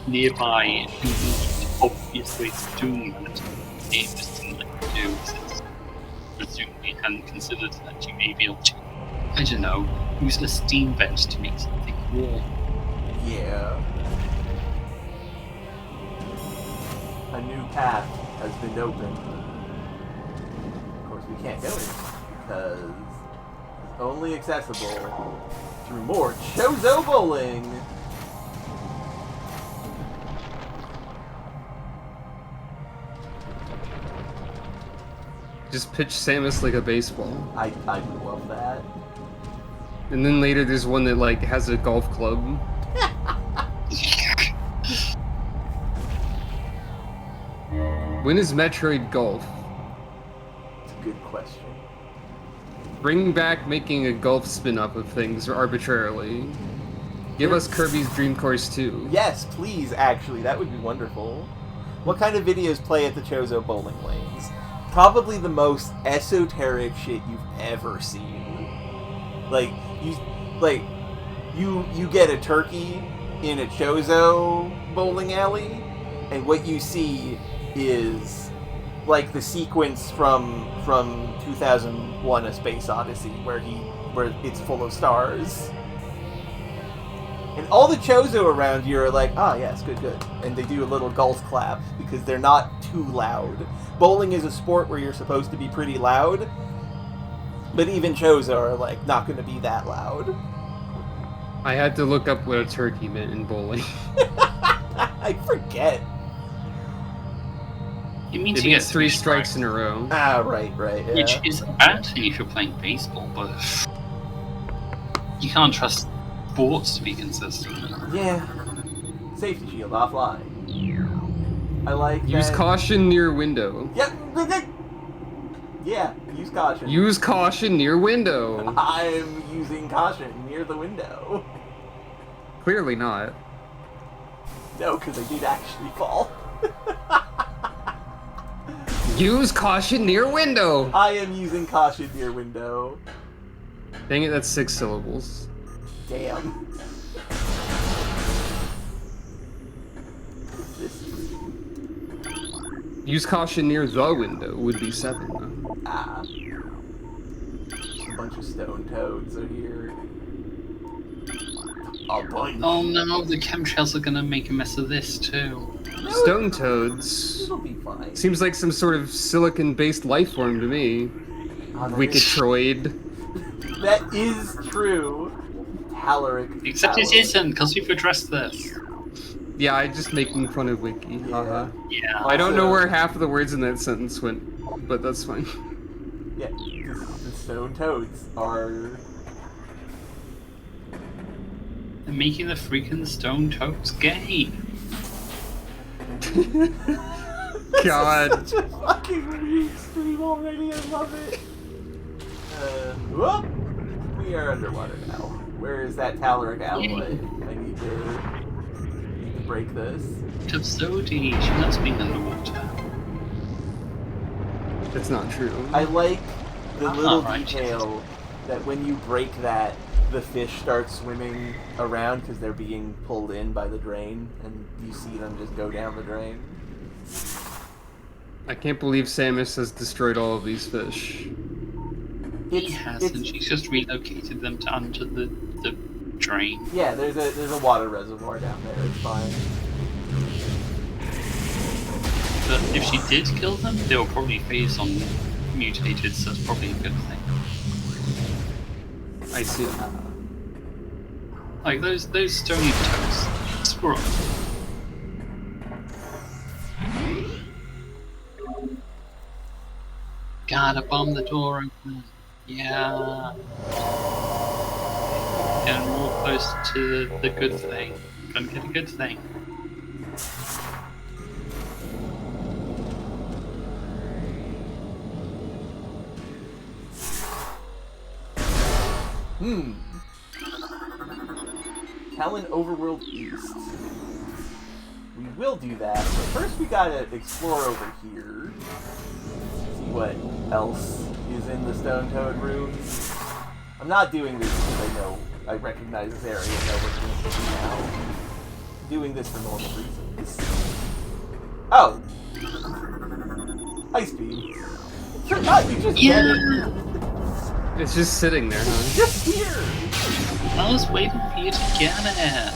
nearby who obvious ways of doing that, the game just didn't let you do, since presumably hadn't considered that you may be able to, I don't know, use a steam vent to make something warm. Yeah. A new path has been opened. Of course, we can't go in because it's only accessible through more Chozo Bowling. Just pitch Samus like a baseball. I would love that. And then later there's one that, like, has a golf club. When is Metroid Golf? It's a good question. Bring back making a golf spin-off of things arbitrarily. Give us Kirby's Dream Course 2. Yes, please, actually. That would be wonderful. What kind of videos play at the Chozo bowling lanes? probably the most esoteric shit you've ever seen. Like you get a turkey in a Chozo bowling alley, and what you see is like the sequence from 2001: A Space Odyssey, where it's full of stars. And all the Chozo around you are like, ah, yes, good. And they do a little golf clap because they're not too loud. Bowling is a sport where you're supposed to be pretty loud, but even Chozo are like not going to be that loud. I had to look up what a turkey meant in bowling. I forget. It means It you means get 3 strikes in a row. Ah, right, yeah. Which is a bad thing if you're playing baseball, but you can't trust sports to be consistent. Yeah. Safety shield offline. I like Use that. caution near window. Yep. Yeah, use caution. Use caution near window. I'm using caution near the window. Clearly not. No, because I did actually fall. Use caution near window. I am using caution near window. Dang it, that's 6 syllables. Damn. This is... Use caution near the window would be 7, though. Ah. A bunch of stone toads are here. A bunch. Oh no, the chemtrails are gonna make a mess of this too. Stone toads. It'll be fine. Seems like some sort of silicon-based life form to me. Oh, that Wikitroid. That is true. Talaric. Except it isn't, because we've addressed this. Yeah, I'm just making fun of Wiki. Haha. Yeah. I don't know Also- where half of the words in that sentence went, but that's fine. Yeah, the stone toads are... They're making the freaking stone toads gay. God. Such a fucking weird stream already, I love it. Whoop! We are underwater now. Where is that Talaric alloy? I need to break this. Of Zodi, she loves being underwater. That's not true. I like the Ah, little right. detail that when you break that, the fish start swimming around because they're being pulled in by the drain, and you see them just go down the drain. I can't believe Samus has destroyed all of these fish. He hasn't, she's just relocated them to under the drain. Yeah, there's a water reservoir down there. It's fine. But if she did kill them, they'll probably phase on mutated, so that's probably a good thing. I see. Like those stony toes. Squirrel. Gotta bomb the door open. Yeah. Getting more close to the good thing. Gonna get a good thing. Talon Overworld East. We will do that, but first we gotta explore over here. See what else is in the Stone Toad room. I'm not doing this because I recognize this area and know what's going to be now. I'm doing this for normal reasons. Oh! Ice Beam. You're not, you just get it. It's just sitting there, huh? Just here! I was waiting for you to get it.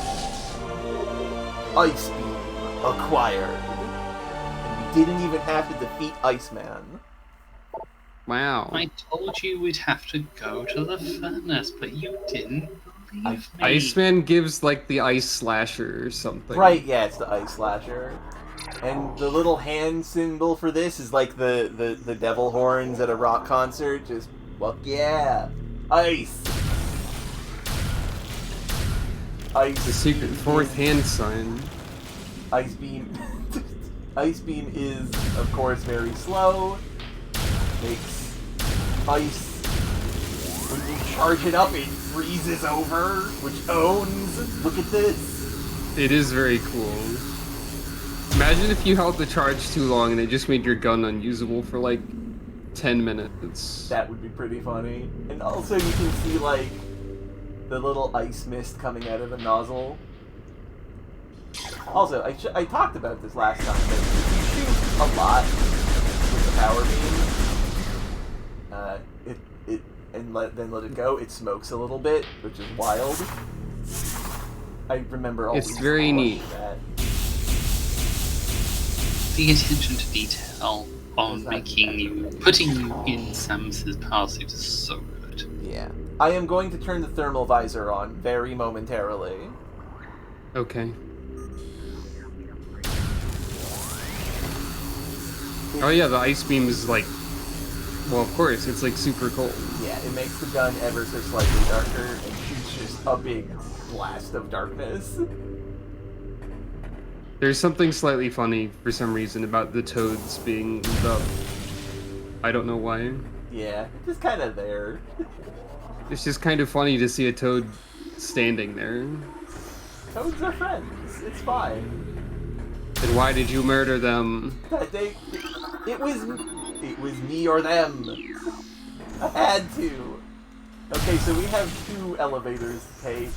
Ice Beam acquired. And we didn't even have to defeat Iceman. Wow. I told you we'd have to go to the furnace, but you didn't believe me. Iceman gives like the ice slasher or something. Right, yeah, it's the Ice Slasher. And the little hand symbol for this is like the devil horns at a rock concert. Just, fuck yeah. Ice! Ice. The secret fourth hand sign. Ice Beam. Ice Beam is, of course, very slow. Makes ice. When you charge it up, it freezes over, which owns. Look at this. It is very cool. Imagine if you held the charge too long and it just made your gun unusable for like 10 minutes. That would be pretty funny. And also you can see, like, the little ice mist coming out of the nozzle. Also, I talked about this last time, but if you shoot a lot with the power beam, then let it go, it smokes a little bit, which is wild. I remember always It's very neat. that. The attention to detail on putting you in Samus's power suit is so good. Yeah. I am going to turn the thermal visor on very momentarily. Okay. Oh yeah, the ice beam is like... Well, of course, it's like super cold. Yeah, it makes the gun ever so slightly darker, and shoots just a big blast of darkness. There's something slightly funny, for some reason, about the toads being the... I don't know why. Yeah, just kind of there. It's just kind of funny to see a toad standing there. Toads are friends. It's fine. And why did you murder them? It was me or them. I had to. Okay, so we have 2 elevators to take.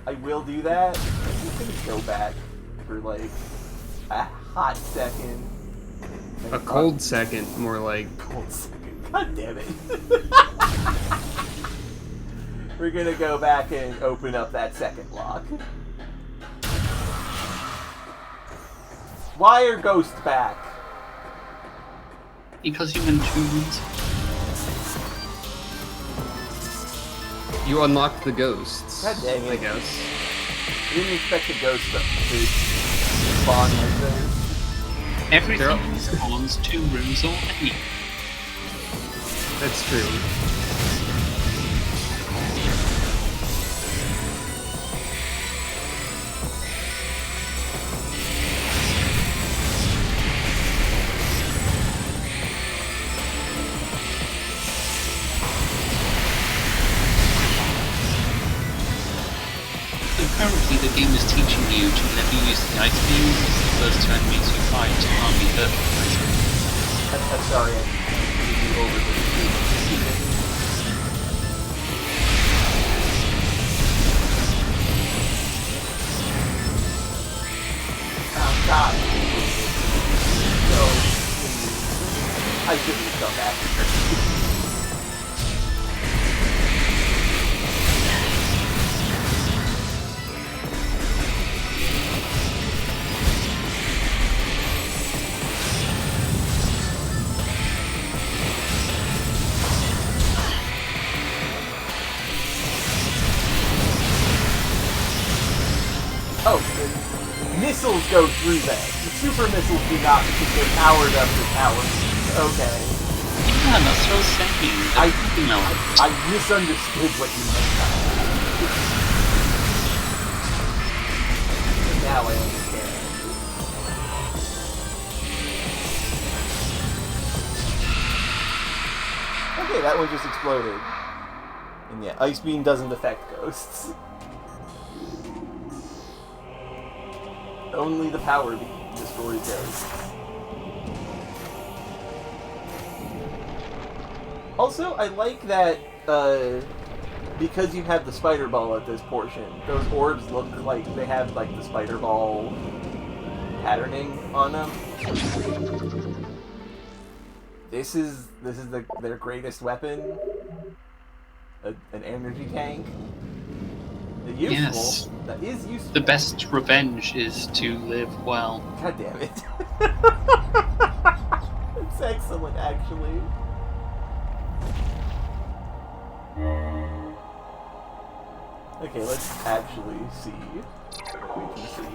I will do that. I'm just gonna go back for like a hot second. A cold second, more like. Cold second. God damn it. We're gonna go back and open up that second lock. Why are ghosts back? Because human tunes. You unlocked the ghosts. God dang it. I guess. I didn't expect the ghost to spawn like this. Everything spawns 2 rooms or 8. That's true. Apparently the game is teaching you to never use the ice beam as the first turn means you fight to harm the earth. I'm sorry, I gave you over to the Oh god. So, I shouldn't have done that. Oh, the missiles go through them. The super missiles do not because they're powered up to power. Okay. Yeah, that's what I was saying. I misunderstood what you meant. Now I understand. Okay, that one just exploded. And yeah, ice beam doesn't affect ghosts. Only the power beam destroys ghosts. Also, I like that, because you have the spider ball at this portion, those orbs look like they have, like, the spider ball patterning on them. This is their greatest weapon. An energy tank. Useful. Yes. That is useful. The best revenge is to live well. God damn it. It's excellent, actually. Okay, let's actually see what we can see.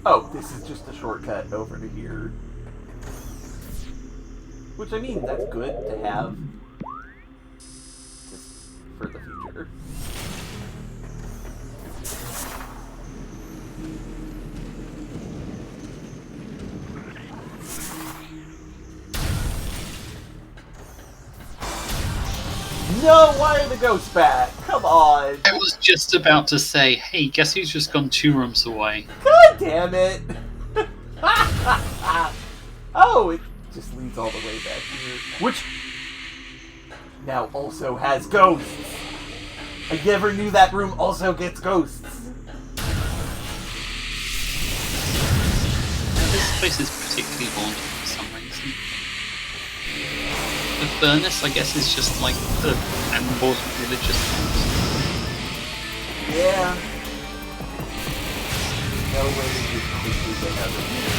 Oh, this is just a shortcut over to here. Which, I mean, that's good to have. Just for the future. no! Why are the ghosts back? Come on! I was just about to say, hey, guess who's just gone 2 rooms away? God damn it! Oh, it just leads all the way back here. Which now also has ghosts. I never knew that room also gets ghosts. This place is particularly haunted for some reason. The furnace, I guess, is just like an important religious house. Yeah. No way to get quickly get out of here.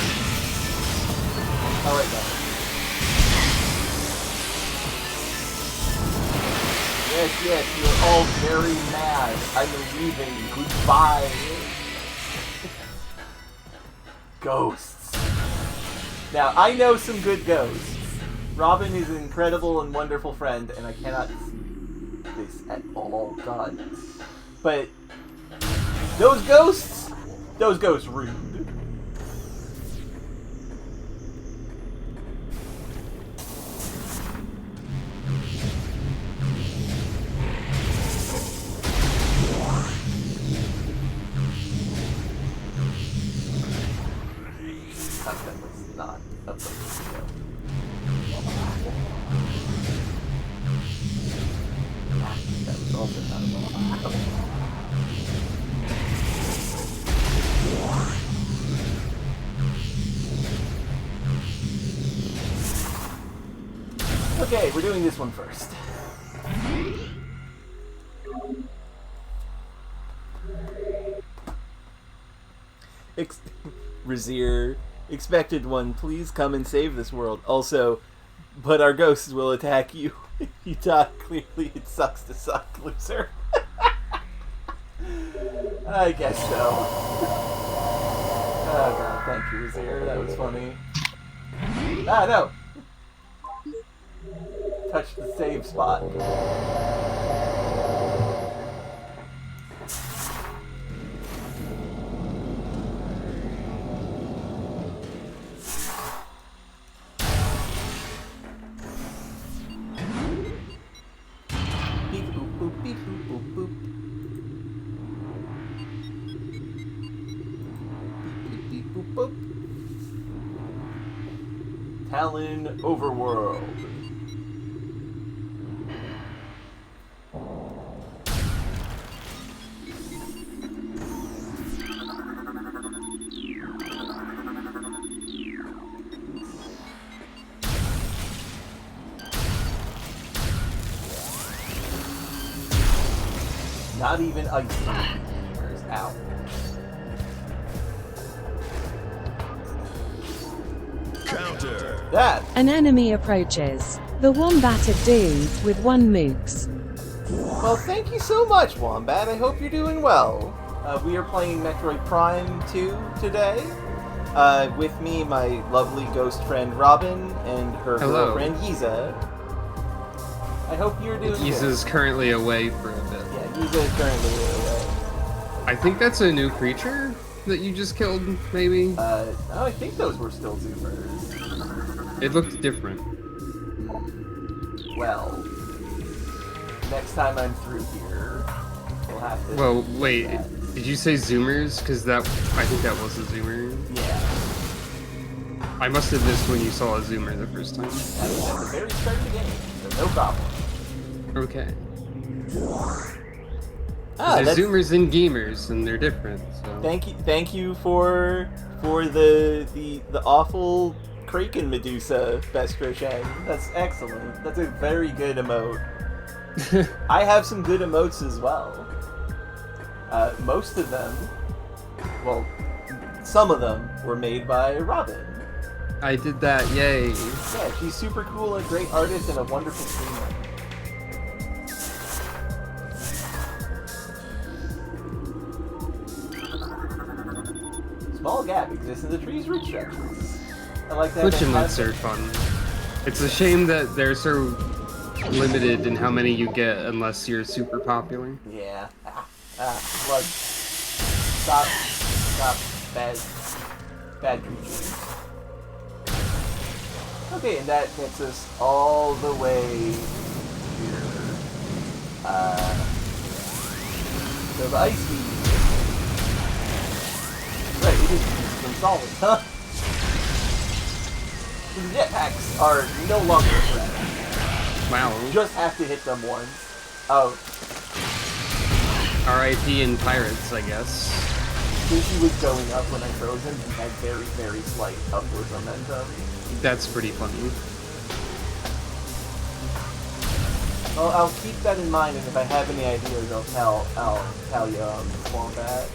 Alright, guys. Yes, you're all very mad. I'm leaving. Goodbye. Ghosts. Now, I know some good ghosts. Robin is an incredible and wonderful friend, and I cannot see this at all. God. But those ghosts rude. That was not a place to go. That was also not a place to go. Okay, we're doing this one first. Razir, expected one, please come and save this world. Also, but our ghosts will attack you. If you die, clearly it sucks to suck, loser. I guess so. Oh god, thank you, Razir. That was funny. Ah, no! Touch the save spot. Beep boop boop beep boop boop boop. Beep beep beep boop boop. Talon Overworld. Not even ice gamers out. Counter. That. An enemy approaches. The wombat of doom with 1 mooks. Well, thank you so much, Wombat. I hope you're doing well. We are playing Metroid Prime 2 today. With me, my lovely ghost friend Robin and her Hello. girlfriend Yiza. I hope you're doing good. Yiza's currently away for a bit. Yeah, Yiza is currently away. I think that's a new creature that you just killed, maybe? No, I think those were still Zoomers. It looked different. Well, next time I'm through here, we'll have to... Well, wait, that. did you say Zoomers? Because I think that was a Zoomer. Yeah. I must have missed when you saw a Zoomer the first time. That was at the very start of the game, so no problem. Okay. Ah, There's Zoomers and Gamers, and they're different, so... Thank you for the awful Kraken Medusa, Best Crochet. That's excellent. That's a very good emote. I have some good emotes as well. Most of them, well, some of them were made by Robin. I did that, yay. Yeah, she's super cool, a great artist, and a wonderful streamer. Small gap exists in the tree's root structures. I like that. Glitch emotes are fun. It's a shame that they're so limited in how many you get unless you're super popular. Yeah. Blood. Stop. Bad creatures. Okay, and that gets us all the way here. So the ice beam. Right, it is some solids, huh? The jetpacks are no longer a threat. Wow. You just have to hit them once. Oh. R.I.P. in Pirates, I guess. Since he was going up when I froze him, he had very, very slight upward momentum. That's pretty funny. Well, I'll keep that in mind, and if I have any ideas, I'll tell you on the Wombat.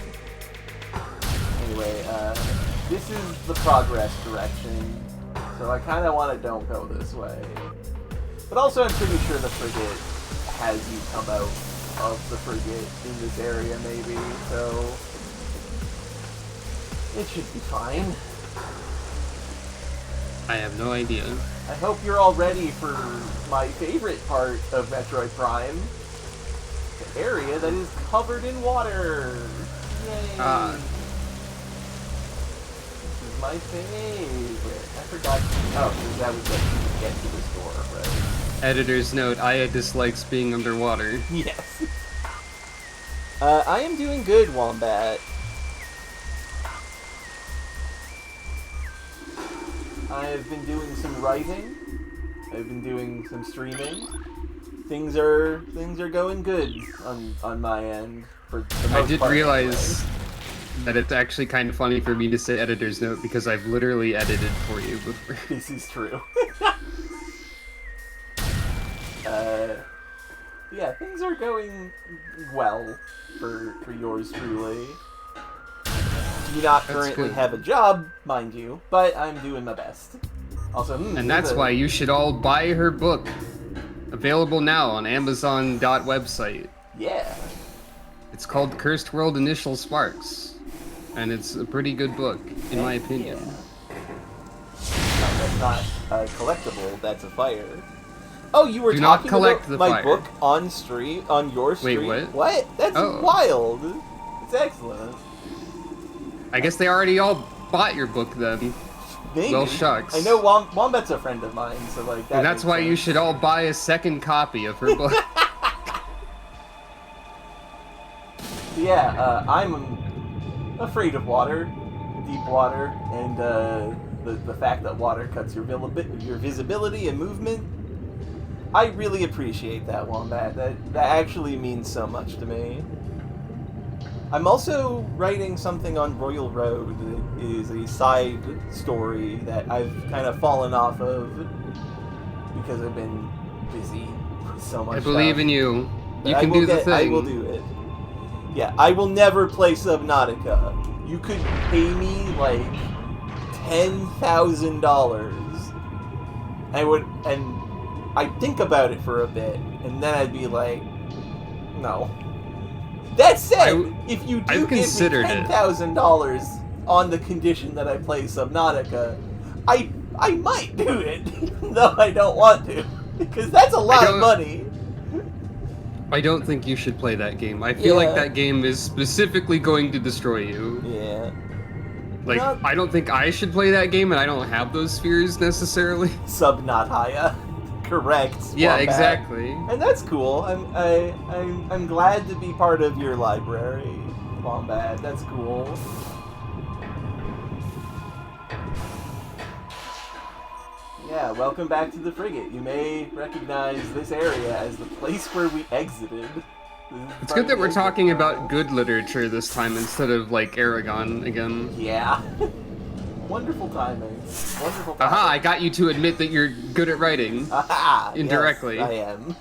Anyway, this is the progress direction, so I kind of want to don't go this way. But also, I'm pretty sure the frigate has you come out of the frigate in this area, maybe, so it should be fine. I have no idea. I hope you're all ready for my favorite part of Metroid Prime. The area that is covered in water. Yay! This is my favorite. I forgot. Oh, because that was what you could get to this door, right? Editor's note, Aya dislikes being underwater. Yes. I am doing good, Wombat. I've been doing some writing. I've been doing some streaming. Things are going good on my end. For the most I did part, realize anyway. that it's actually kind of funny for me to say editor's note because I've literally edited for you before. This is true. Yeah, things are going well for yours truly. Do not currently have a job, mind you, but I'm doing my best. Also, and that's why you should all buy her book. Available now on Amazon.website. Yeah. It's called Cursed World Initial Sparks. And it's a pretty good book, in my opinion. That's not a collectible, that's a fire. Oh, you were Do not talking collect about the my fire. book on stream, on your stream? Wait, what? What? That's wild. It's excellent. I guess they already all bought your book then. Maybe. Well, shucks. I know Wombat's a friend of mine, so like that. And that's why you should all buy a second copy of her book. Yeah, I'm afraid of water, deep water, and the fact that water cuts your visibility and movement. I really appreciate that, Wombat. That actually means so much to me. I'm also writing something on Royal Road. It is a side story that I've kind of fallen off of because I've been busy with so much I believe stuff. in you. But You can do the thing. I will do it. Yeah, I will never play Subnautica. You could pay me like $10,000. And I'd think about it for a bit, and then I'd be like, no. That said, if you do give me $10,000 on the condition that I play Subnautica, I might do it, though I don't want to, because that's a lot of money. I don't think you should play that game. I feel like that game is specifically going to destroy you. Yeah. Like, I don't think I should play that game, and I don't have those spheres necessarily. Subnautica. Correct. Yeah, Wombat. exactly. And that's cool. I'm glad to be part of your library, Wombat. That's cool. Yeah, welcome back to the frigate. You may recognize this area as the place where we exited. It's good that we're talking about good literature this time instead of, like, Aragon again. Yeah. Wonderful timing. Wonderful timing. Aha, I got you to admit that you're good at writing. Aha! Indirectly. Yes, I am.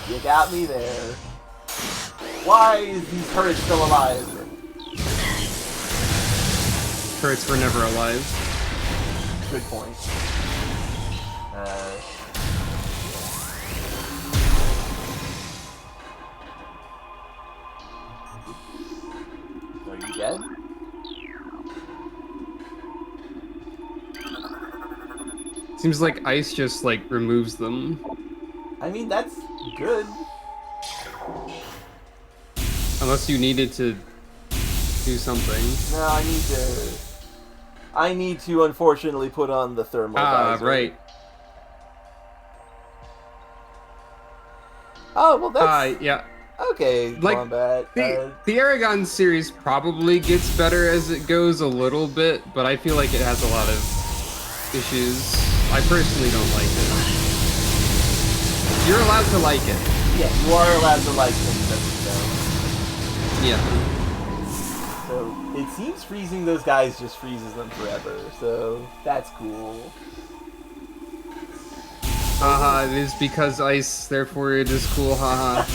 You got me there. Why is these turrets still alive? Turrets were never alive. Good point. Are you dead? Seems like ice just, like, removes them. I mean, that's good. Unless you needed to do something. No, I need to unfortunately put on the thermal visor. Right. Oh, well, that's... Yeah. Okay, Like, Wombat. the Aragon series probably gets better as it goes a little bit, but I feel like it has a lot of issues. I personally don't like it. You're allowed to like it. Yeah, you are allowed to like things as you go. Yeah. So, it seems freezing those guys just freezes them forever, so that's cool. Haha, it is because ice, therefore it is cool, haha.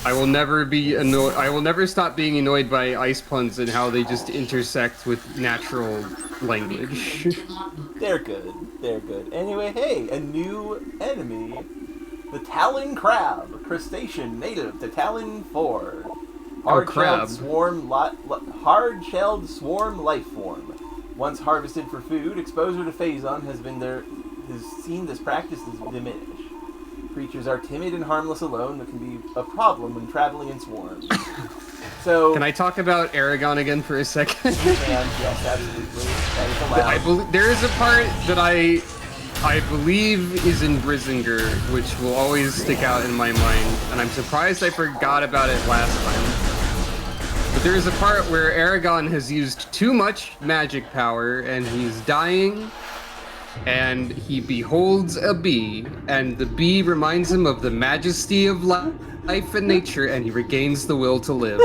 I will never be annoyed. I will never stop being annoyed by ice puns and how they just intersect with natural language. They're good. They're good. Anyway, hey, a new enemy. The Talon Crab, crustacean native to Talon 4. Crab. Hard-shelled swarm life form. Once harvested for food, exposure to Phazon has seen this practice diminish. Creatures are timid and harmless alone, but can be a problem when traveling in swarms. So, can I talk about Aragon again for a second? Yes, absolutely. That is allowed. There is a part that I believe is in Brizinger, which will always stick out in my mind, and I'm surprised I forgot about it last time. But there is a part where Aragon has used too much magic power, and he's dying, and he beholds a bee, and the bee reminds him of the majesty of life and nature, and he regains the will to live.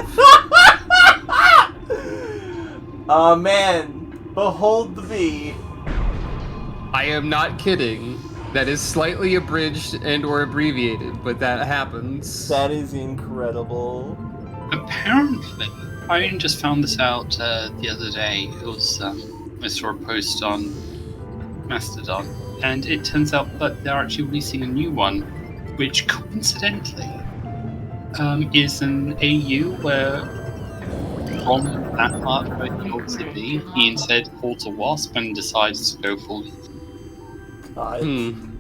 Oh man, behold the bee. I am not kidding. That is slightly abridged and or abbreviated, but that happens. That is incredible. Apparently, I only just found this out the other day. It was I saw a post on Mastodon, and it turns out that they're actually releasing a new one, which coincidentally is an AU where from that part where he holds the bee, he instead holds a wasp and decides to go full. God,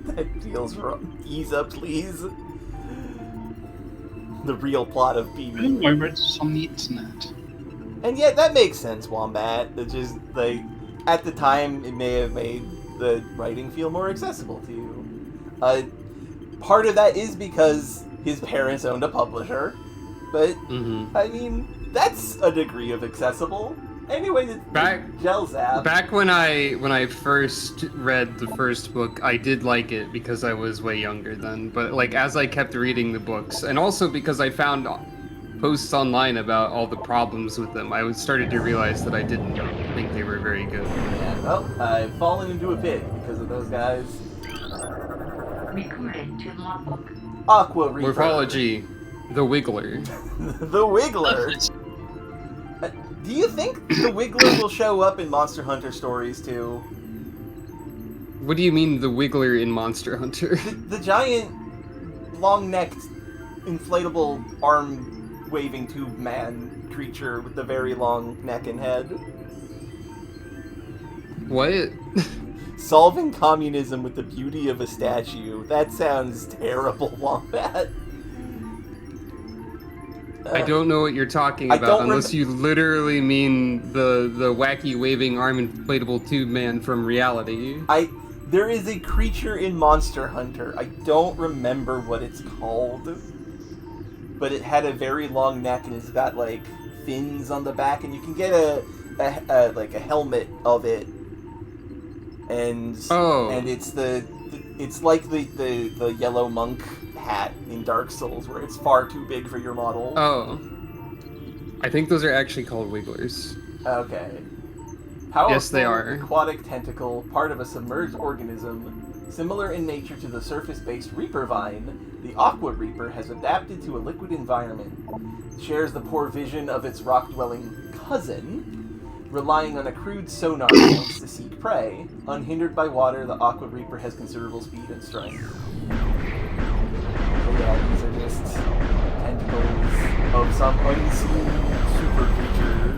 that feels wrong. Ease up, please. The real plot of Bee. I read this on the internet. And yet, that makes sense, Wombat. It's just, like, at the time, it may have made the writing feel more accessible to you. Part of that is because his parents owned a publisher, but, I mean, that's a degree of accessible. Anyway, back when I first read the first book, I did like it because I was way younger then. But like as I kept reading the books, and also because I found posts online about all the problems with them, I started to realize that I didn't think they were very good. Yeah, well, I've fallen into a pit because of those guys. Recorded to logbook. Aqua Reaper. Morphology, the Wiggler. The Wiggler. Do you think the Wiggler will show up in Monster Hunter stories too? What do you mean the Wiggler in Monster Hunter? The giant, long-necked, inflatable arm-waving tube man creature with the very long neck and head. What? Solving communism with the beauty of a statue. That sounds terrible, Wombat. I don't know what you're talking about unless you literally mean the wacky waving arm inflatable tube man from reality. There is a creature in Monster Hunter. I don't remember what it's called, but it had a very long neck and it's got like fins on the back, and you can get a helmet of it, and it's like the yellow monk hat in Dark Souls, where it's far too big for your model. Oh. I think those are actually called Wigglers. Okay. Powerful, yes, they are. Aquatic tentacle, part of a submerged organism. Similar in nature to the surface-based Reaper vine, the Aqua Reaper has adapted to a liquid environment. It shares the poor vision of its rock-dwelling cousin, relying on a crude sonar lens to seek prey. Unhindered by water, the Aqua Reaper has considerable speed and strength. Yeah, these are just tentacles of some unseen super creature.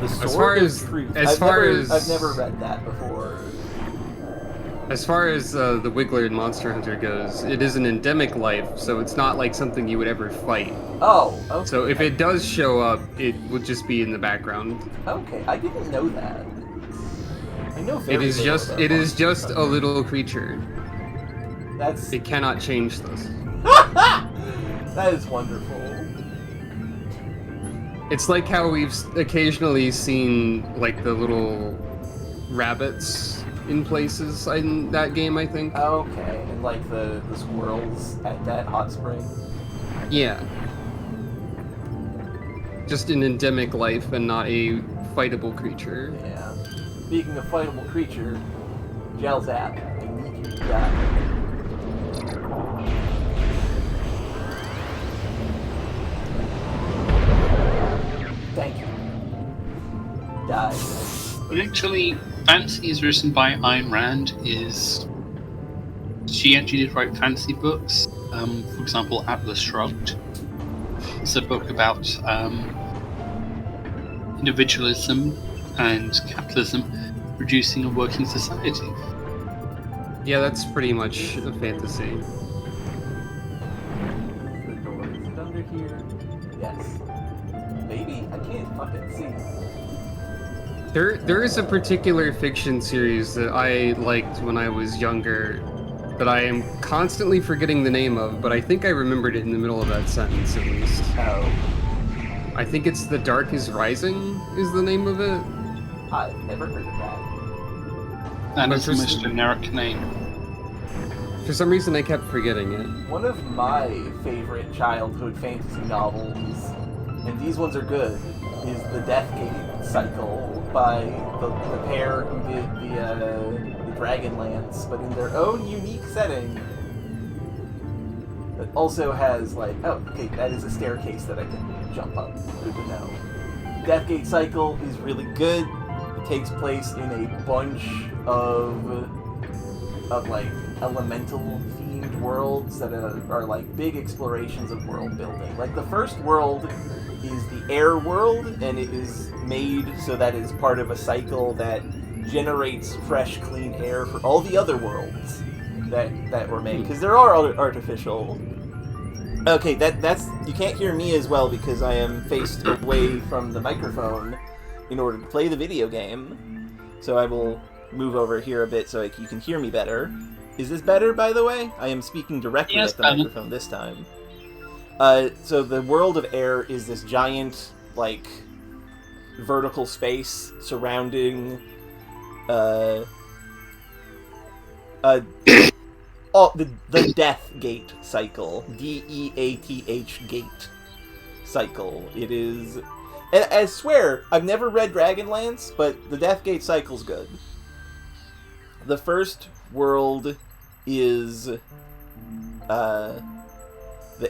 The Sword of Truth. I've never read that before. As far as the Wiggler in Monster Hunter goes, it is an endemic life, so it's not like something you would ever fight. Oh, okay. So if it does show up, it would just be in the background. Okay, I didn't know that. I know very It is just a little creature. That's It cannot change this. that is wonderful. It's like how we've occasionally seen like the little rabbits in places in that game, I think. Okay, and like the squirrels at that hot spring. Yeah. Just an endemic life and not a fightable creature. Yeah. Speaking of fightable creature, Gel Zap. I need you to die. Thank you. Die. But actually, fantasy is written by Ayn Rand. She actually did write fantasy books. For example, Atlas Shrugged. It's a book about individualism and capitalism producing a working society. Yeah, that's pretty much a fantasy. The door. Is it under here? Yes. Maybe? I can't fucking see. There is a particular fiction series that I liked when I was younger that I am constantly forgetting the name of, but I think I remembered it in the middle of that sentence at least. Oh. I think it's The Dark is Rising is the name of it. I've never heard of that. That But is the for most generic name. For some reason I kept forgetting it. One of my favorite childhood fantasy novels, and these ones are good, is The Deathgate Cycle by the pair who did the Dragonlance, but in their own unique setting. That also has like, oh, okay, that is a staircase that I can jump up. Good to know. Deathgate Cycle is really good. It takes place in a bunch of like elemental themed worlds that are like big explorations of world building. Like the first world is the air world, and it is made so that it's part of a cycle that generates fresh, clean air for all the other worlds that were made. Because there are other artificial. Okay, that's you can't hear me as well because I am faced away from the microphone in order to play the video game. So I will move over here a bit so you can hear me better. Is this better, by the way? I am speaking directly at the microphone this time. So the world of air is this giant, like, vertical space surrounding, the Death Gate cycle. DEATH Gate cycle. It is... And I swear, I've never read Dragonlance, but the Death Gate cycle's good. The first world is the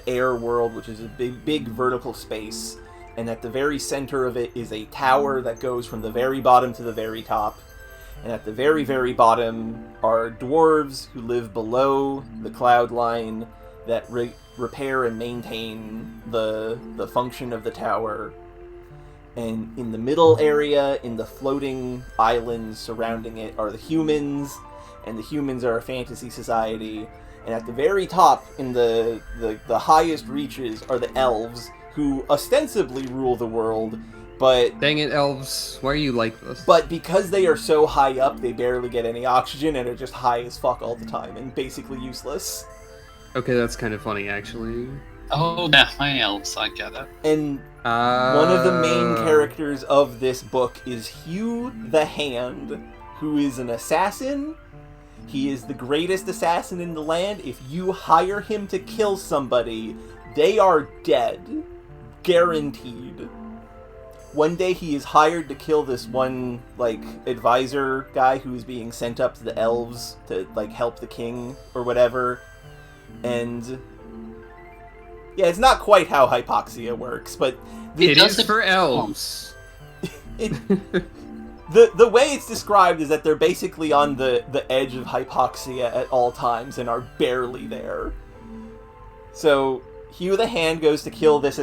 air world, which is a big vertical space, and at the very center of it is a tower that goes from the very bottom to the very top. And at the very, very bottom are dwarves who live below the cloud line that repair and maintain the function of the tower. And in the middle area, in the floating islands surrounding it, are the humans, and the humans are a fantasy society. And at the very top, in the highest reaches, are the elves, who ostensibly rule the world, but... Dang it, elves. Why are you like this? But because they are so high up, they barely get any oxygen, and are just high as fuck all the time, and basically useless. Okay, that's kind of funny, actually. Oh, yeah, my elves, I get it. And one of the main characters of this book is Hugh the Hand, who is an assassin. He is the greatest assassin in the land. If you hire him to kill somebody, they are dead. Guaranteed. One day he is hired to kill this one, like, advisor guy who is being sent up to the elves to, like, help the king or whatever. And... yeah, it's not quite how hypoxia works, but... It is for elves. The way it's described is that they're basically on the edge of hypoxia at all times and are barely there. So Hugh the Hand goes to kill this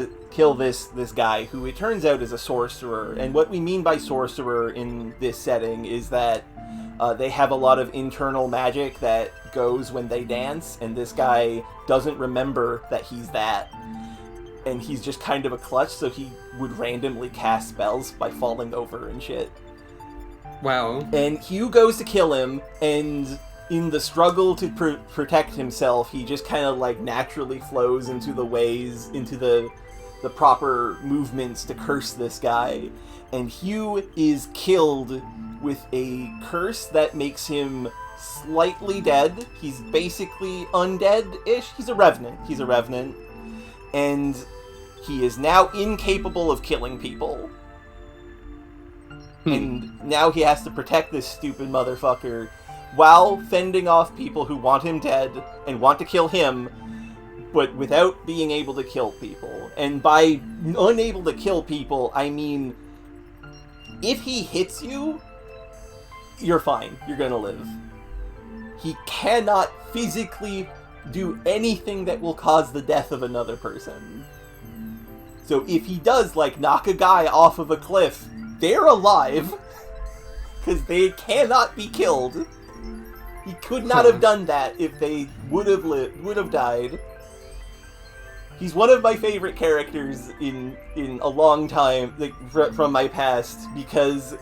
guy, who it turns out is a sorcerer. And what we mean by sorcerer in this setting is that they have a lot of internal magic that goes when they dance, and this guy doesn't remember that he's that. And he's just kind of a klutz, so he would randomly cast spells by falling over and shit. Wow. And Hugh goes to kill him, and in the struggle to protect himself, he just kind of like naturally flows into the ways, into the proper movements to curse this guy. And Hugh is killed with a curse that makes him slightly dead. He's basically undead-ish. He's a revenant. And he is now incapable of killing people. And now he has to protect this stupid motherfucker while fending off people who want him dead and want to kill him, but without being able to kill people. And by unable to kill people, I mean, if he hits you, you're fine. You're gonna live. He cannot physically do anything that will cause the death of another person. So if he does, like, knock a guy off of a cliff, they're alive, because they cannot be killed. He could not have done that if they would have died. He's one of my favorite characters in a long time, like, from my past, because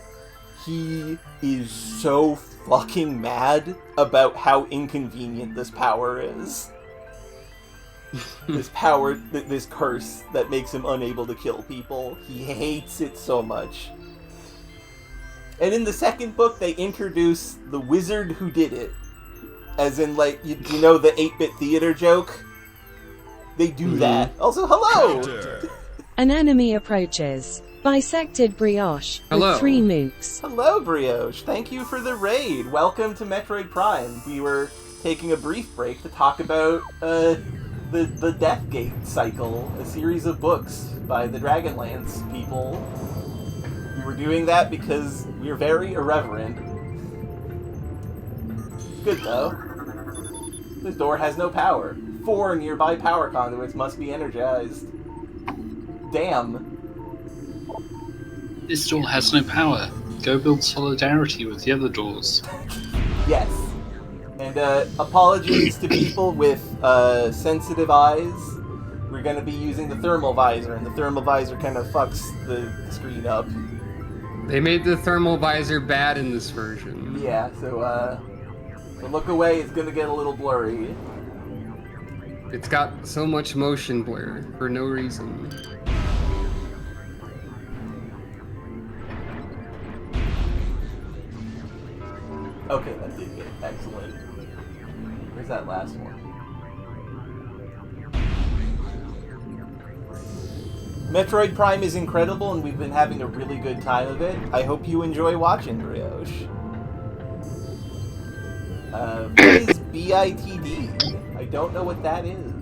he is so fucking mad about how inconvenient this power is. This power, this curse that makes him unable to kill people. He hates it so much. And in the second book, they introduce the wizard who did it. As in, like, you know the 8-bit theater joke? They do that. Also, hello! Counter. An enemy approaches. Bisected Brioche Hello. with 3 mooks. Hello, Brioche. Thank you for the raid. Welcome to Metroid Prime. We were taking a brief break to talk about the Deathgate cycle, a series of books by the Dragonlance people. We were doing that because we're very irreverent. Good, though. This door has no power. 4 nearby power conduits must be energized. Damn. This door has no power. Go build solidarity with the other doors. Yes. And apologies to people with sensitive eyes. We're going to be using the thermal visor, and the thermal visor kind of fucks the screen up. They made the thermal visor bad in this version. Yeah, so look away, it's going to get a little blurry. It's got so much motion blur for no reason. Okay, that did get excellent. Where's that last one? Metroid Prime is incredible, and we've been having a really good time of it. I hope you enjoy watching, Brioche. What is BITD? I don't know what that is.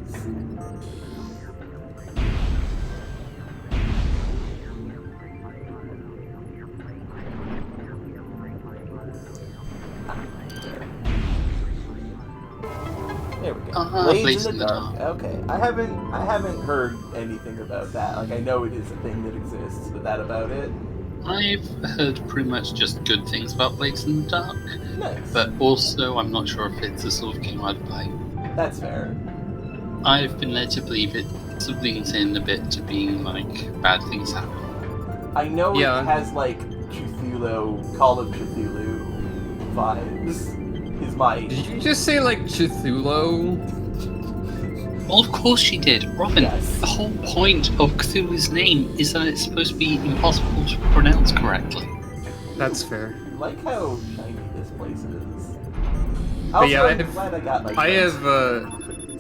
There we go. Blades in the Dark. Okay, I haven't heard anything about that. Like, I know it is a thing that exists, but that about it. I've heard pretty much just good things about Blades in the Dark, Nice. but also I'm not sure if it's the sort of game I'd play. That's fair. I've been led to believe it leans in a bit to being like bad things happen. I know Yeah. it has like Cthulhu, Call of Cthulhu vibes. Is my Did you just say like Cthulhu? Well, of course she did, Robin. Yes. The whole point of Cthulhu's name is that it's supposed to be impossible to pronounce correctly. That's fair. I like how shiny this place is. But Also, yeah, I'm glad I got my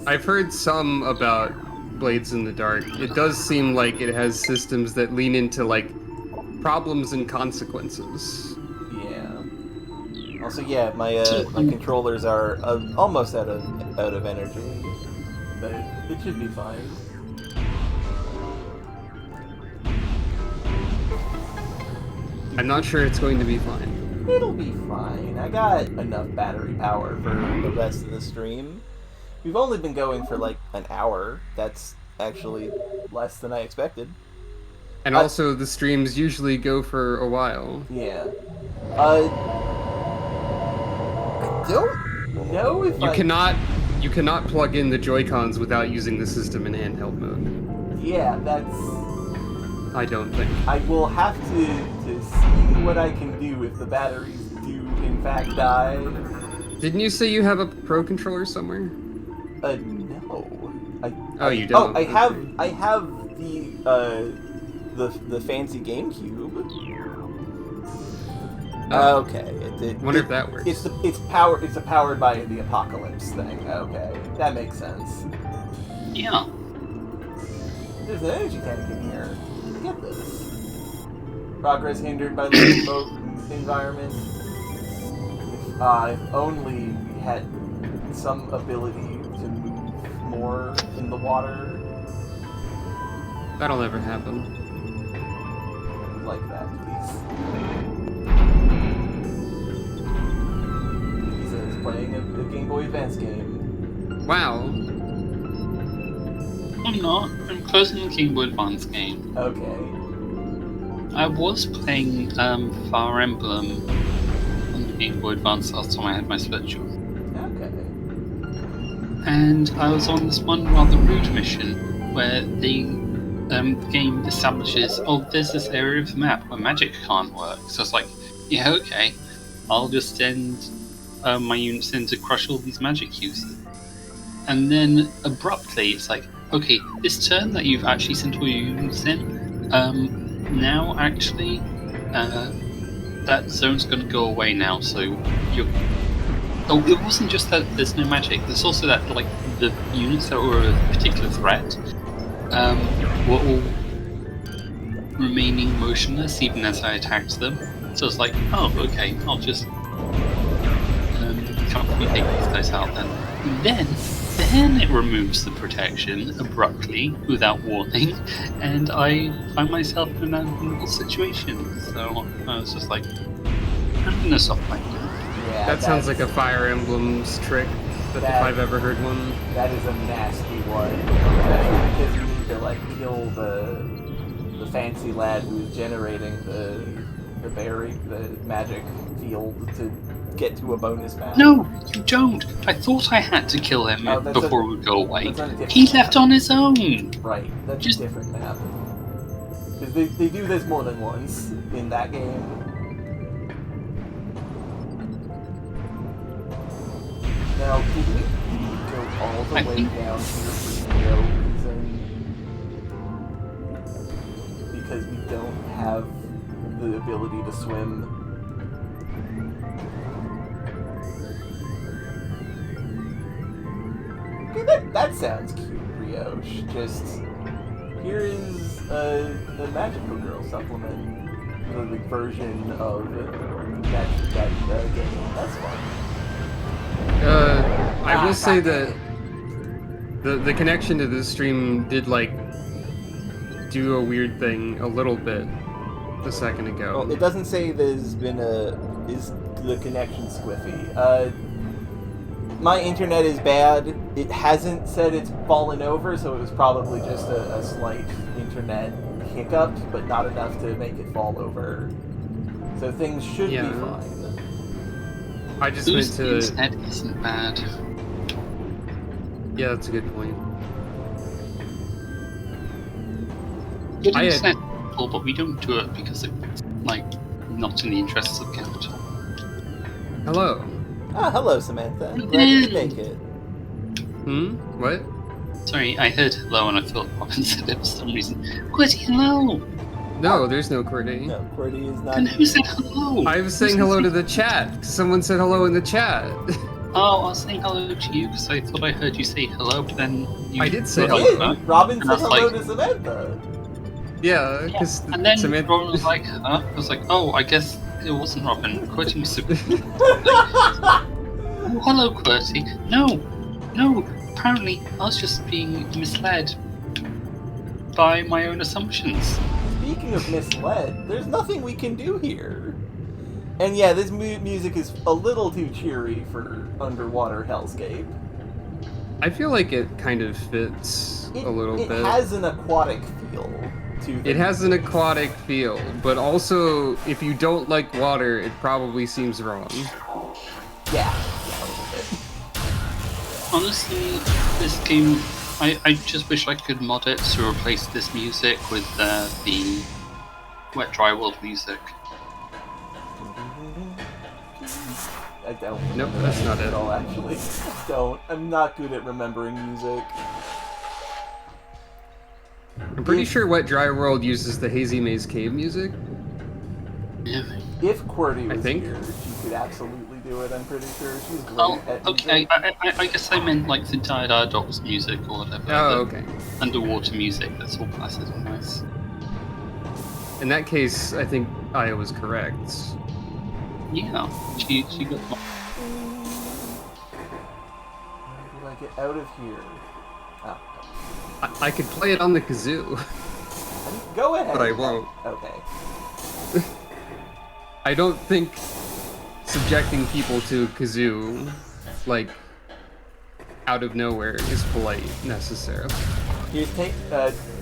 I've heard some about Blades in the Dark. It does seem like it has systems that lean into like problems and consequences. Yeah. Also, yeah, my controllers are almost out of energy, but it should be fine. I'm not sure it's going to be fine. It'll be fine. I got enough battery power for the rest of the stream. We've only been going for like an hour. That's actually less than I expected. And also, the streams usually go for a while. Yeah. I don't know if You cannot plug in the Joy-Cons without using the system in handheld mode. Yeah, that's... I don't think. I will have to see what I can do if the batteries do in fact die. Didn't you say you have a Pro controller somewhere? No. You don't. Oh, I have the fancy GameCube. Okay. Wonder if that works. It's powered by the Apocalypse thing. Okay, that makes sense. Yeah. There's an energy tank in here. Get this. Progress hindered by the remote environment. If only we had some ability to move more in the water. That'll never happen. Like that, please. He's playing a Game Boy Advance game. Wow. I'm not. I'm closing the Game Boy Advance game. Okay. I was playing Fire Emblem on the Game Boy Advance last time I had my Switch on. Okay. And I was on this one rather rude mission where the game establishes, there's this area of the map where magic can't work. So it's like, yeah, okay, I'll just send my units in to crush all these magic users. And then abruptly, it's like, okay, this turn that you've actually sent all your units in, now actually, that zone's going to go away now, so you're... Oh, it wasn't just that there's no magic, there's also that, like, the units that were a particular threat were all remaining motionless even as I attacked them. So it's like, oh, okay, I'll just comfortably take these guys out then. Then it removes the protection abruptly, without warning, and I find myself in an unwinnable situation. So I was just like, I'm gonna stop playing now. Yeah, That sounds like a Fire Emblem's trick, if I've ever heard one. That is a nasty one. Especially because you need to, like, kill the fancy lad who's generating the magic field to get to a bonus map. No, you don't! I thought I had to kill him before it would go away. He left on his own! Right, that's a different map. Because they do this more than once in that game. Now, did we go all the way down here for no reason? Because we don't have the ability to swim. Okay, that sounds cute, Brioche. Just, here is a Magical Girl supplement. The version of that game. That's fun. I will say that the connection to this stream did, like, do a weird thing a little bit a second ago. Well, it doesn't say there's been is the connection squiffy. My internet is bad. It hasn't said it's fallen over, so it was probably just a slight internet hiccup, but not enough to make it fall over. So things should be fine. I just meant to... The internet isn't bad. Yeah, that's a good point. Good internet, but we don't do it because it's, like, not in the interests of capital. Hello. Ah, hello, Samantha. I'm glad you could make it. What? Sorry, I heard hello and I thought Robin said it for some reason. Qwerty, hello! No, there's no QWERTY. No, QWERTY is not... And who said hello? I was saying hello to the chat. Someone said hello in the chat. Oh, I was saying hello to you because I thought I heard you say hello, but then you... I did say hello. hello. Robin said hello to Samantha. Yeah, because... And then Samantha... Robin was like, huh? I was like, oh, I guess it wasn't Robin. QWERTY was super... Oh, hello, QWERTY. No, apparently I was just being misled by my own assumptions. Speaking of misled, there's nothing we can do here. And yeah, this music is a little too cheery for underwater hellscape. I feel like it kind of fits a little bit. It has an aquatic feel to it. It has an aquatic feel, but also, if you don't like water, it probably seems wrong. Yeah, a little bit. Honestly, this game, I just wish I could mod it to replace this music with the Wet Dry World music. don't. Nope, remember that's that not at it. all. Actually, don't. I'm not good at remembering music. I'm pretty sure Wet Dry World uses the Hazy Maze Cave music. Yeah. If QWERTY I was think. here, she could absolutely do it. I'm pretty sure she's great Oh, at okay. music. I guess I meant like the Dire Dogs music or whatever. Oh, the okay. Underwater music. That's all placid and nice. In that case, I think Aya was correct. Yeah, she got. How do I get out of here? Oh. I could play it on the kazoo, Go ahead. but I won't. Okay. I don't think subjecting people to kazoo, like, out of nowhere is polite, necessarily. Here's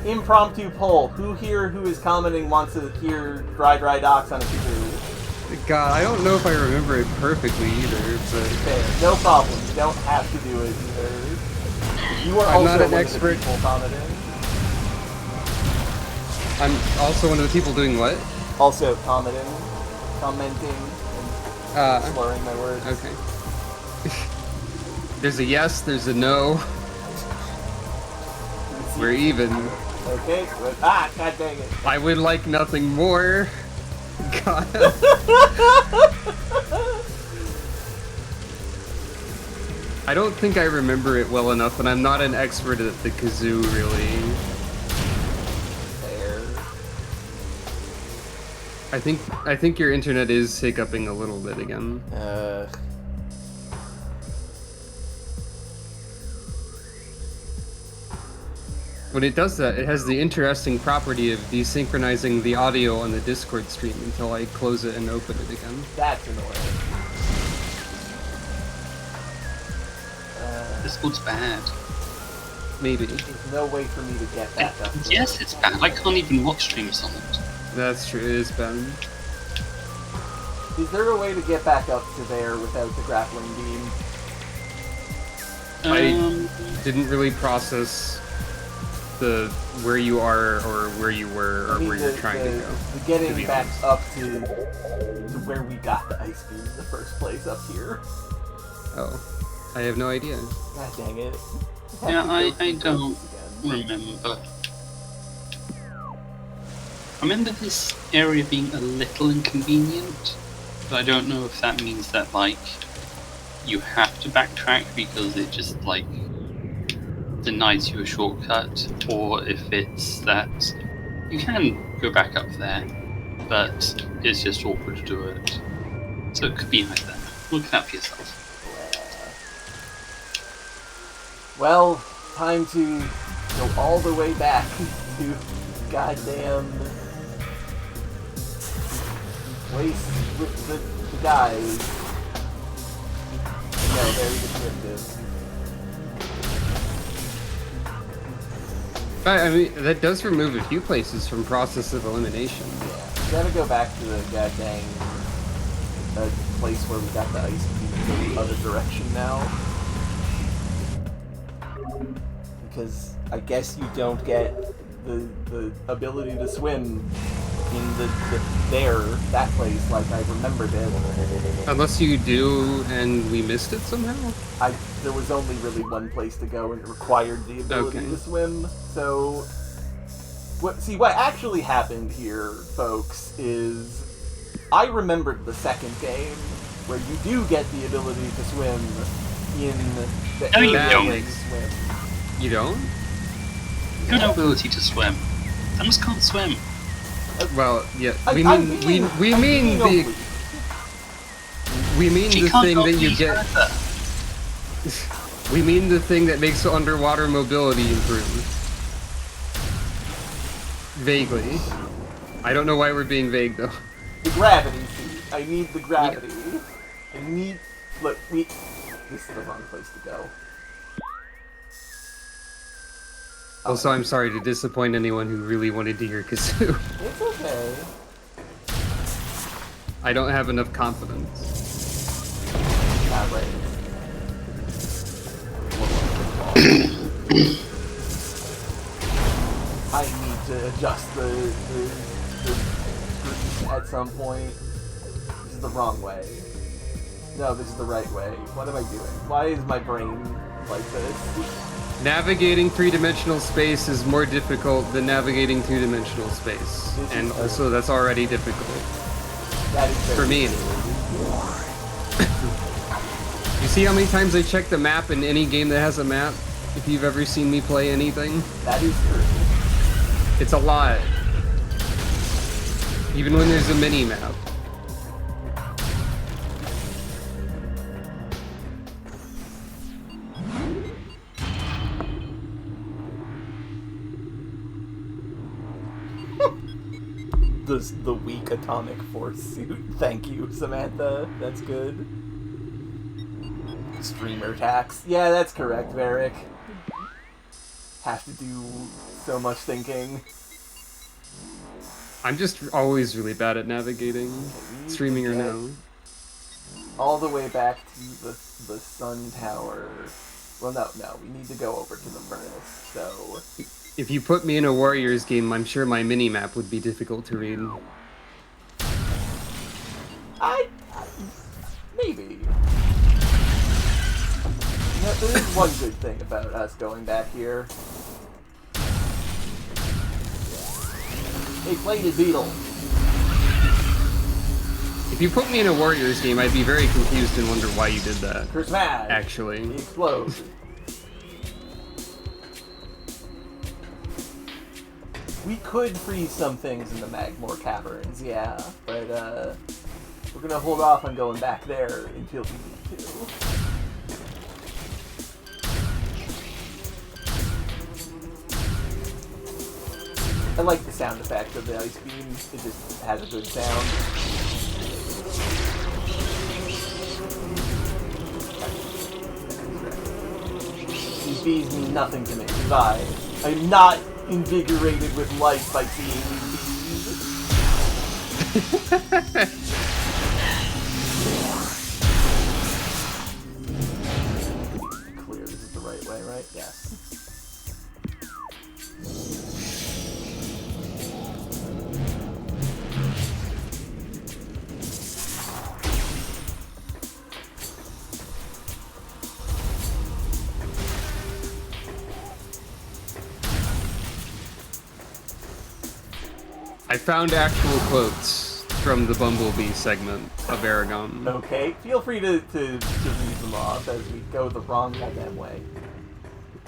impromptu poll. Who here who is commenting wants to hear Dry Docks on a kazoo? God, I don't know if I remember it perfectly either, but... Fair. No problem. You don't have to do it either. You are I'm also not an one expert. of the people commenting. I'm also one of the people doing what? Also commenting, and slurring my words. Okay. There's a yes, there's a no. We're even. Okay, good. Ah, god dang it. I would like nothing more. God. I don't think I remember it well enough, and I'm not an expert at the kazoo, really. Fair. I think your internet is hiccuping a little bit again. When it does that, it has the interesting property of desynchronizing the audio on the Discord stream until I close it and open it again. That's annoying. Discord's bad. Maybe. There's no way for me to get back up. to Yes, it. it's bad. I can't even watch streams on it. That's true, it is bad. Is there a way to get back up to there without the grappling beam? I didn't really process the where you are or where you were or I mean, where you're trying to go. The getting be back honest. up to where we got the ice beam in the first place up here. Oh, I have no idea. God dang it. Yeah, I Again. don't remember. I remember this area being a little inconvenient, but I don't know if that means that, like, you have to backtrack because it just, like, denies you a shortcut, or if it's that you can go back up there, but it's just awkward to do it. So it could be either. Look it up for yourself. Well, time to go all the way back to goddamn place with the guys. No, very descriptive. I mean, that does remove a few places from process of elimination. Yeah, we gotta go back to the goddamn place where we got the ice beam and go the other direction now. Because I guess you don't get the ability to swim in that place like I remembered it. Unless you do and we missed it somehow? There was only really one place to go and it required the ability Okay. to swim, so what actually happened here, folks, is I remembered the second game where you do get the ability to swim in the No, you area don't. where you swim. You don't? You have no ability to swim. Animals can't swim. Well, yeah. I'm We being mean the oblique. we mean She the can't thing go that you any get. further. We mean the thing that makes underwater mobility improve. Vaguely. I don't know why we're being vague though. The gravity feed. I need the gravity. I need. Look, this is the wrong place to go. Also, I'm sorry to disappoint anyone who really wanted to hear kazoo. It's okay. I don't have enough confidence. Not right. I need to adjust the screws at some point. This is the wrong way. No, this is the right way. What am I doing? Why is my brain like this? Navigating three-dimensional space is more difficult than navigating two-dimensional space. And also, that's already difficult. That is very For me. You see how many times I check the map in any game that has a map? If you've ever seen me play anything? That is true. It's a lot. Even when there's a mini-map. The weak atomic force suit. Thank you, Samantha. That's good. Streamer tax. Yeah, that's correct, Varric. Have to do so much thinking. I'm just always really bad at navigating, streaming or no. All the way back to the sun tower. Well, no, we need to go over to the furnace, so... If you put me in a Warriors game, I'm sure my mini-map would be difficult to read. Maybe. There is one good thing about us going back here. Hey, plated beetle. If you put me in a Warriors game, I'd be very confused and wonder why you did that. Smash! Actually. He explodes. We could freeze some things in the Magmore Caverns, yeah, but we're gonna hold off on going back there until we need to. I like the sound effect of the ice beam. It just has a good sound. These bees mean nothing to me. Goodbye. I'm not invigorated with life by seeing these bees. Clear, this is the right way, right? Yes. I found actual quotes from the Bumblebee segment of Aragon. Okay, feel free to read them off as we go the wrong goddamn way.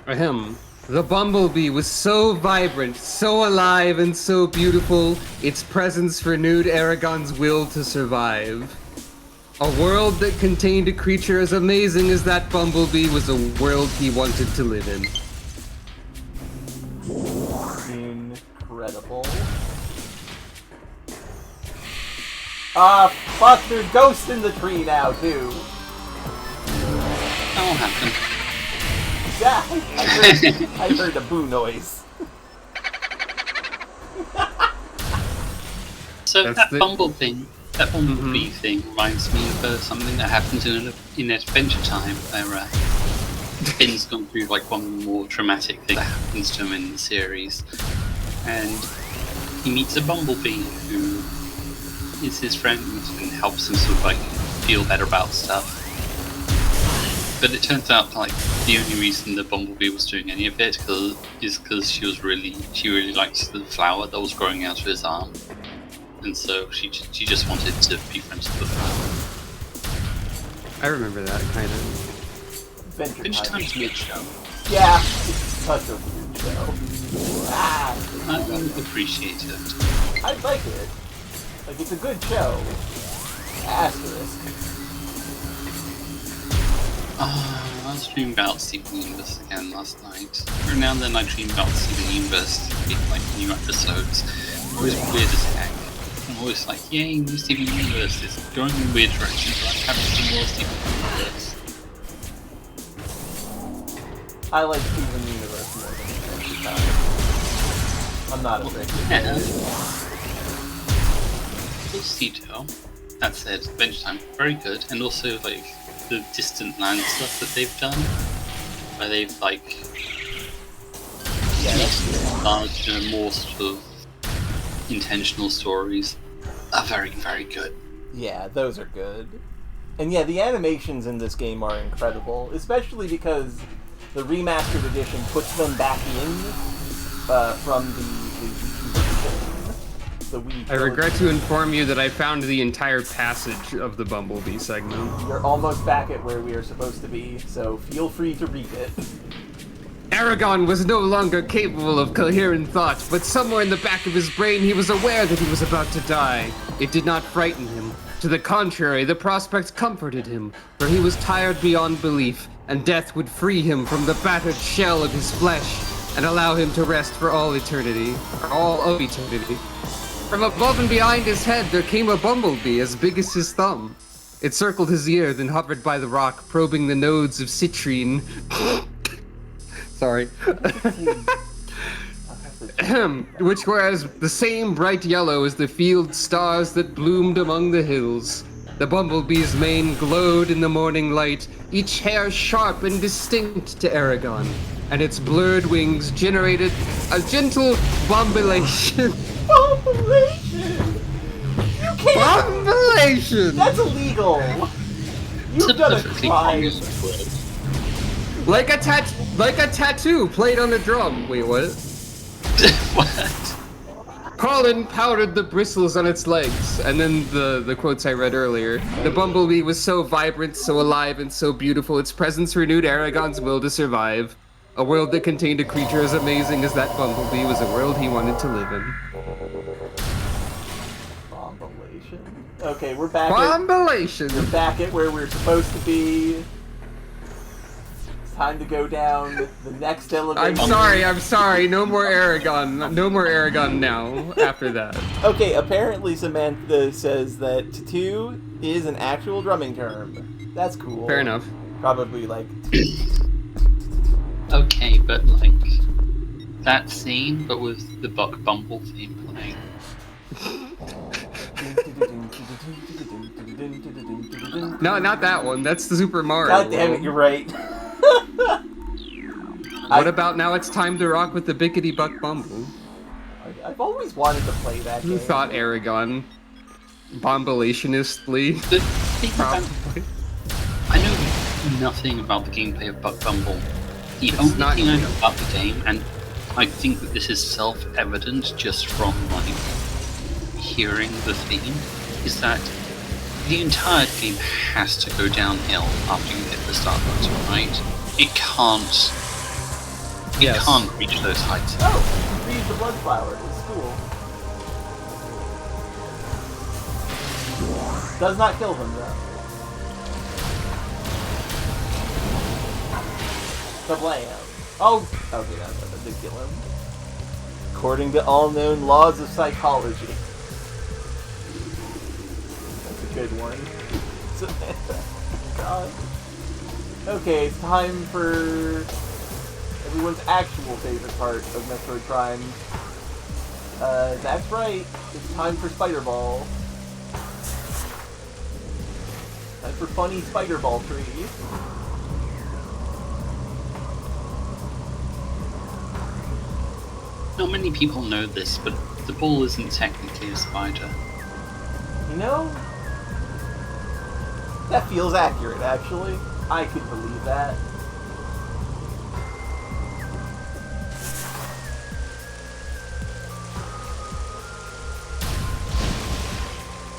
Ahem. The Bumblebee was so vibrant, so alive, and so beautiful, its presence renewed Aragon's will to survive. A world that contained a creature as amazing as that Bumblebee was a world he wanted to live in. Incredible. Ah, fuck, there's ghosts in the tree now, too. That'll happen. Yeah, I heard a boo noise. So That's that Bumblebee thing reminds me of something that happens in Adventure Time, where Finn's gone through like one of the more traumatic things that happens to him in the series, and he meets a bumblebee who is his friend and helps him sort of like feel better about stuff. But it turns out like the only reason the bumblebee was doing any of it is because she really liked the flower that was growing out of his arm, and so she just wanted to be friends with the flower. I remember that, kind of. Adventure Time. Time's a good show. Yeah, it's such a weird show. Ah, I appreciate it. I like it. Like, it's a good show. Asterisk. I was dreaming about Steven Universe again last night. Every now and then I dream about Steven Universe in like new episodes. It's always weird as heck. I'm always like, yay, new Steven Universe. It's going in weird directions, but I haven't seen more Steven Universe. I like Steven Universe more than Adventure Time. I'm not a big fan. Cito, that said, Adventure Time, very good, and also like the distant land stuff that they've done, where they've like larger, more sort of intentional stories, are very, very good. Yeah, those are good. And yeah, the animations in this game are incredible, especially because the remastered edition puts them back in from the Wii. I regret to inform you that I found the entire passage of the Bumblebee segment. You're almost back at where we are supposed to be, so feel free to read it. Aragon was no longer capable of coherent thought, but somewhere in the back of his brain he was aware that he was about to die. It did not frighten him. To the contrary, the prospect comforted him, for he was tired beyond belief, and death would free him from the battered shell of his flesh and allow him to rest for all eternity, or all of eternity. From above and behind his head there came a bumblebee as big as his thumb. It circled his ear, then hovered by the rock, probing the nodes of citrine. Sorry. Which were as the same bright yellow as the field stars that bloomed among the hills. The bumblebee's mane glowed in the morning light, each hair sharp and distinct to Aragon, and its blurred wings generated a gentle bombulation. Bombulation! You can't! Bombulation! That's illegal! You've done a crime! Like a tattoo played on a drum. Wait, what? What? Colin powdered the bristles on its legs, and then the quotes I read earlier. The bumblebee was so vibrant, so alive, and so beautiful, its presence renewed Aragon's will to survive. A world that contained a creature as amazing as that bumblebee was a world he wanted to live in. Bombulation? Okay, we're back Bombulation! We're back at where we're supposed to be. Time to go down the next elevation. I'm sorry. No more Aragon. No more Aragon now, after that. Okay, apparently Samantha says that tattoo is an actual drumming term. That's cool. Fair enough. Probably like... Okay, but like, that scene, but with the Buck Bumble theme playing. No, not that one. That's the Super Mario. God damn it, you're right. What about Now It's Time to Rock with the Bickety Buck Bumble? I've always wanted to play that game. Who thought Aragon? Bombulationistly. The thing about, I know nothing about the gameplay of Buck Bumble. The only thing I know about the game, and I think that this is self-evident just from like hearing the theme, is that the entire game has to go downhill after you hit the start button, right? It can't reach those heights. Oh, you read the blood flower. It's cool. Does not kill them though. The blam. Oh, okay, that did kill him. According to all known laws of psychology. That's a good one. Samantha. God. Okay, it's time for everyone's actual favorite part of Metroid Prime. That's right. It's time for Spider Ball. Time for funny Spider Ball tree. Not many people know this, but the ball isn't technically a spider. You know, that feels accurate, actually. I could believe that.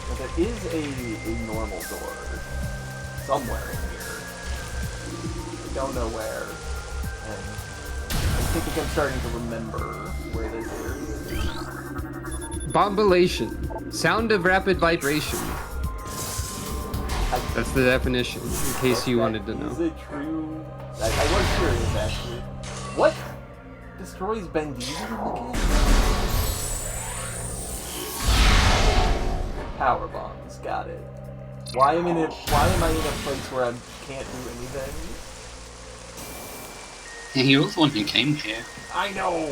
But there is a normal door somewhere in here. I don't know where. And I think I'm starting to remember where this is. Bombulation. Sound of rapid vibration. That's the definition, in case you wanted to know. Is it true? I was curious, actually. What destroys Bendeezy in the game? Power bombs, got it. Why am I in a place where I can't do anything? You're the one who came here. I know!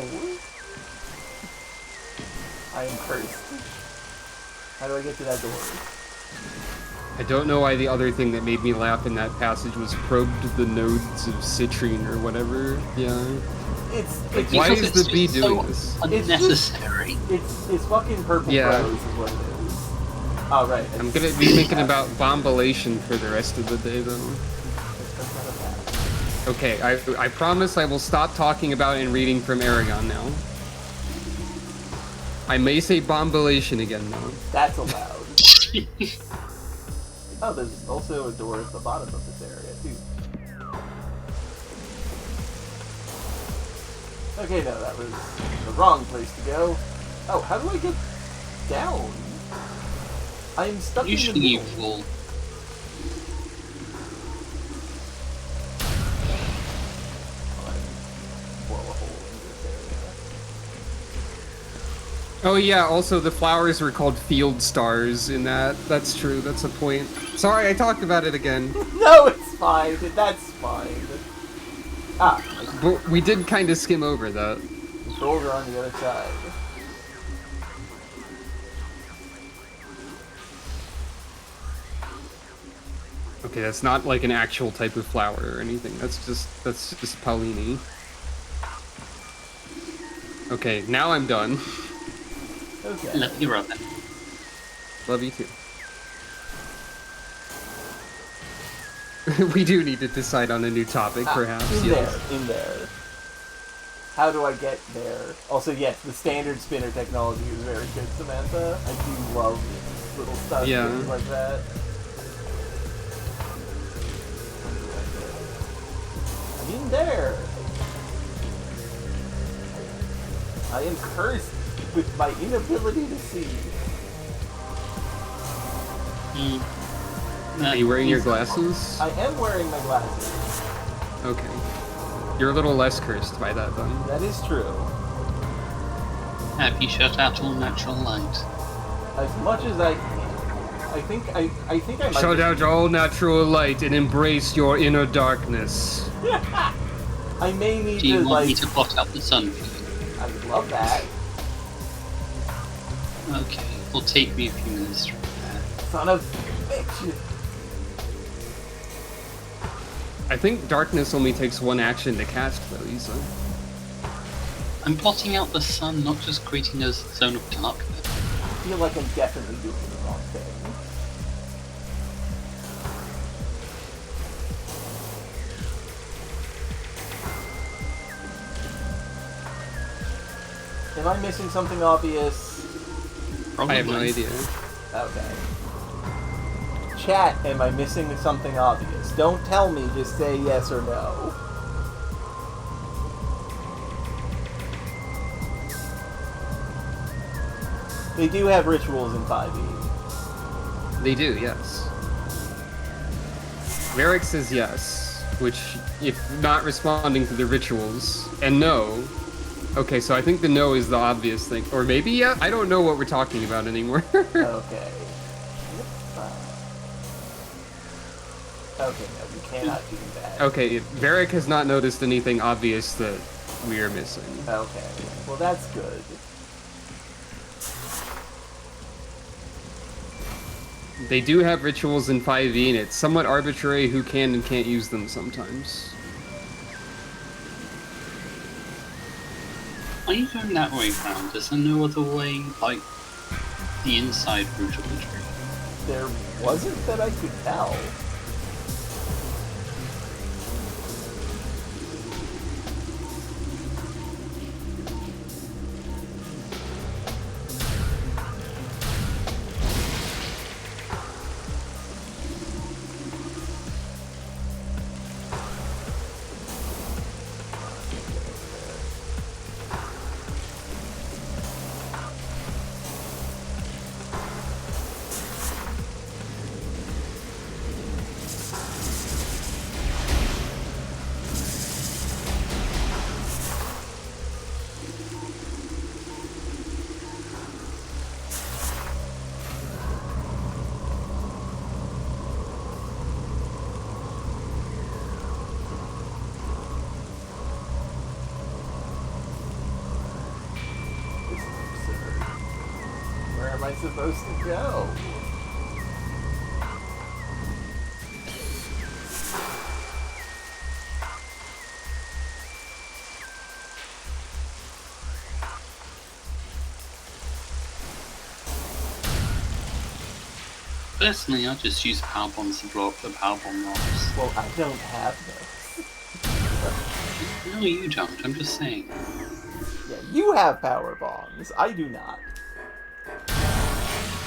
I am cursed. How do I get to that door? I don't know why the other thing that made me laugh in that passage was probed the nodes of citrine or whatever. Yeah. It's Why Because is it's the bee just doing so this? Unnecessary. It's fucking purple Yeah. prose is what it is. Oh, right. I'm gonna be thinking about bombilation for the rest of the day, though. Okay, I promise I will stop talking about and reading from Aragon now. I may say bombilation again, though. That's allowed. Oh, there's also a door at the bottom of this area, too. Okay, no, that was the wrong place to go. Oh, how do I get down? I'm stuck Usually in the you middle. fall. Blow a hole into this area. Oh yeah, also the flowers were called field stars in that. That's true, that's a point. Sorry, I talked about it again. No, it's fine. That's fine. Ah, But we did kind of skim over that. controls are on the other side. Okay, that's not like an actual type of flower or anything. That's just Paulini. Okay, now I'm done. Okay. Let me rub it. Love you too. We do need to decide on a new topic, perhaps. In Yes. there, in there. How do I get there? Also, yes, the standard spinner technology is very good, Samantha. I do love little stuff Yeah. things like that. I'm in there. I am cursed with my inability to see. Are you wearing your glasses? I am wearing my glasses. Okay. You're a little less cursed by that, then. That is true. Have you shut out all natural light? As much as I can. I think I might Shut just- out all natural light and embrace your inner darkness. I may need Do you to, want like... me to blot out the sun for you? I would love that. Okay, it'll take me a few minutes to prepare. Son of bitch. I think darkness only takes one action to cast, though, Isa. I'm blotting out the sun, not just creating a zone of darkness. I feel like I'm definitely doing the wrong thing. Am I missing something obvious? I have no Probably. idea. Okay. Chat, am I missing something obvious? Don't tell me, just say yes or no. They do have rituals in 5e. They do, yes. Varric says yes, which, if not responding to the rituals, and no. Okay, so I think the no is the obvious thing. Or maybe, yeah? I don't know what we're talking about anymore. Okay. Okay, no, we cannot do that. Okay, Varric has not noticed anything obvious that we are missing. Okay, well that's good. They do have rituals in 5e, and it's somewhat arbitrary who can and can't use them sometimes. Are you going that way round? Is there no other way, like the inside route of the tree? There wasn't that I could tell. This is absurd. Where am I supposed to go? Personally, I just use power bombs to blow up the power bomb mobs. Well, I don't have those. No, you don't. I'm just saying. Yeah, you have power bombs. I do not.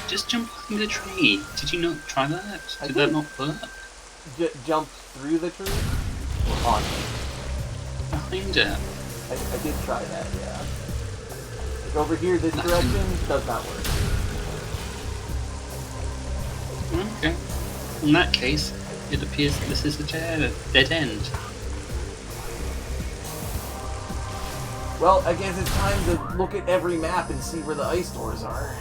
Just jump on the tree. Did you not try that? Did that not work? Jump through the tree? Or on it? Behind it. I did try that, yeah. Like over here, this direction does not work. Okay. In that case, it appears that this is a dead end. Well, I guess it's time to look at every map and see where the ice doors are.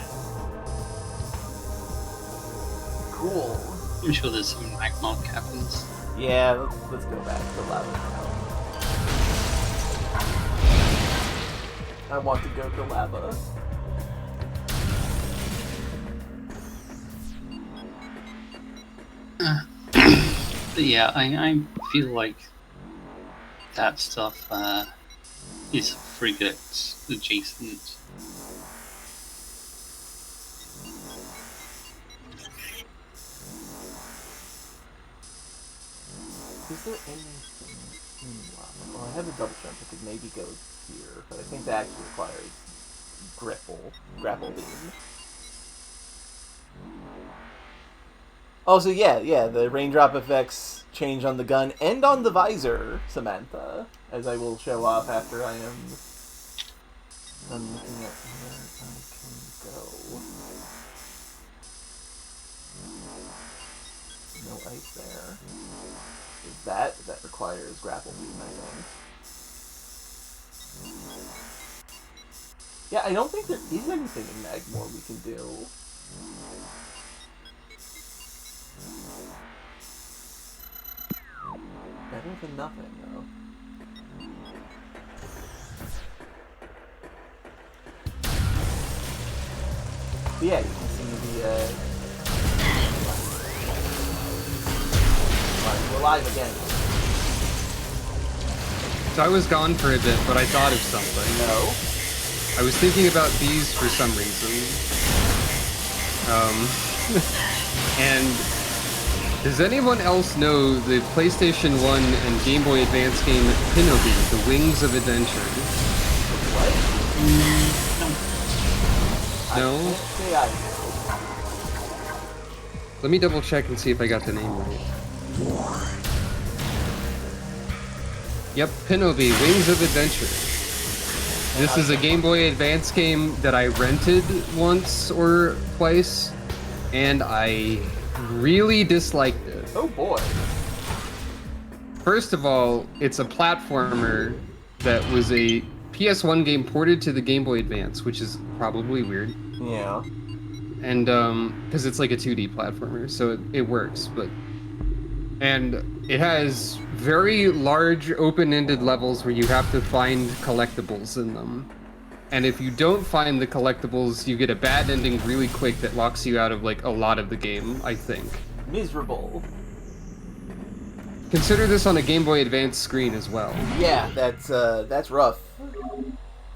Cool. I'm sure there's some magma caverns. Yeah, let's go back to lava now. I want to go to lava. But yeah, I feel like that stuff is frigate adjacent. Is there anything in lava? Well, I have a double jump. I could maybe go here, but I think that actually requires grapple beam. Oh, so yeah, the raindrop effects change on the gun and on the visor, Samantha, as I will show off after I am done looking at where I can go. No ice there. That requires grapple beam, I think. Yeah, I don't think there is anything in Magmore we can do. Better than nothing, though. But yeah, you can see the, Alright, we're live again. So I was gone for a bit, but I thought of something. No. I was thinking about these for some reason. And does anyone else know the PlayStation 1 and Game Boy Advance game Pinobi, The Wings of Adventure? What? No? I can't say I know. Let me double check and see if I got the name right. Yep, Pinobi, Wings of Adventure. This is a Game Boy Advance game that I rented once or twice, and I really disliked it. Oh boy. First of all, it's a platformer that was a PS1 game ported to the Game Boy Advance, which is probably weird. Yeah. And because it's like a 2D platformer, so it works, but and it has very large open-ended levels where you have to find collectibles in them. And if you don't find the collectibles, you get a bad ending really quick that locks you out of like a lot of the game, I think. Miserable. Consider this on a Game Boy Advance screen as well. Yeah, that's rough.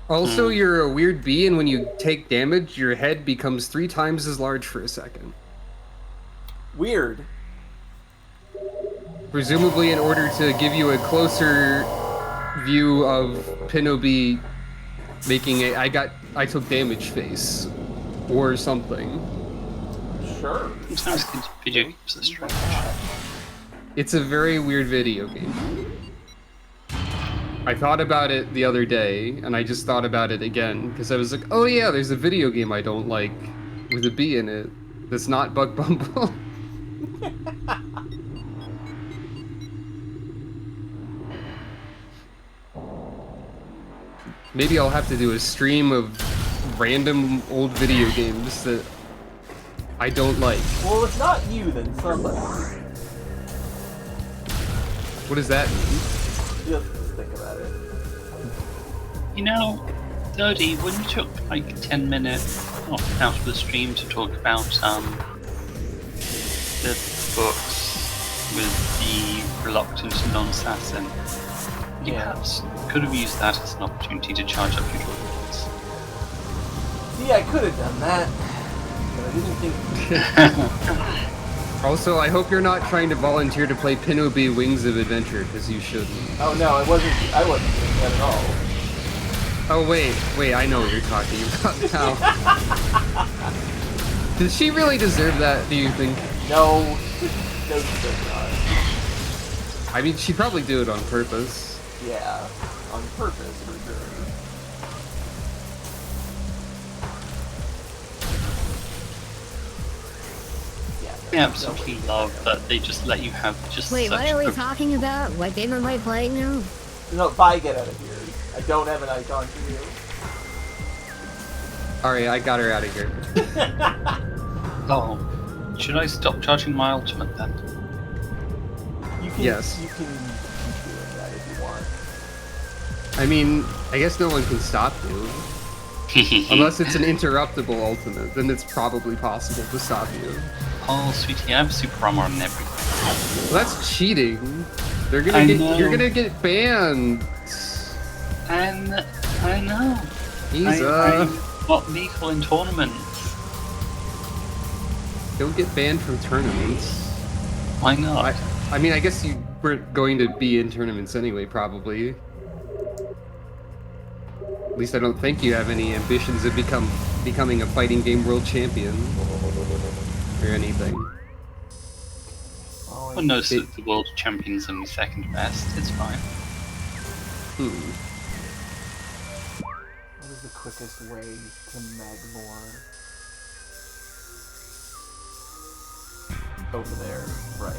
Also, you're a weird bee, and when you take damage, your head becomes 3 times as large for a second. Weird. Presumably in order to give you a closer view of Pinobi making a I took damage face or something. Sure. Sometimes video games are strange. It's a very weird video game. I thought about it the other day, and I just thought about it again, because I was like, oh yeah, there's a video game I don't like with a bee in it that's not Bug Bumble. Maybe I'll have to do a stream of random old video games that I don't like. Well, if not you, then somebody. What does that mean? Just think about it. You know, Zodi, when you took like 10 minutes off out of the stream to talk about the books with the reluctant non-assassin, you perhaps could have used that as an opportunity to charge up your droids. See, I could have done that. but I didn't think... Also, I hope you're not trying to volunteer to play Pinobi Wings of Adventure, because you shouldn't. Oh no, I wasn't doing that at all. Oh wait, I know what you're talking about now. Did she really deserve that, do you think? No, no, she does not. I mean, she probably do it on purpose. Yeah, on purpose, for sure. I absolutely love that they just let you have just Wait, such what are we a- talking about? What game am I playing now? No, Vi, get out of here. I don't have an icon for you. Alright, I got her out of here. Oh, should I stop charging my ultimate then? You can, Yes. You can keep doing that if you want. I mean, I guess no one can stop you. Unless it's an interruptible ultimate, then it's probably possible to stop you. Oh, sweetie, I have super armor and everything. Well, that's cheating. You're I know. gonna get banned. And I know. He's I'm not legal in tournaments. don't get banned from tournaments. Why not? I mean, I guess you weren't going to be in tournaments anyway, probably. At least I don't think you have any ambitions of becoming a fighting game world champion or anything. One knows that the world champion's only second best. It's fine. What is the quickest way to Magmore? Over there, right.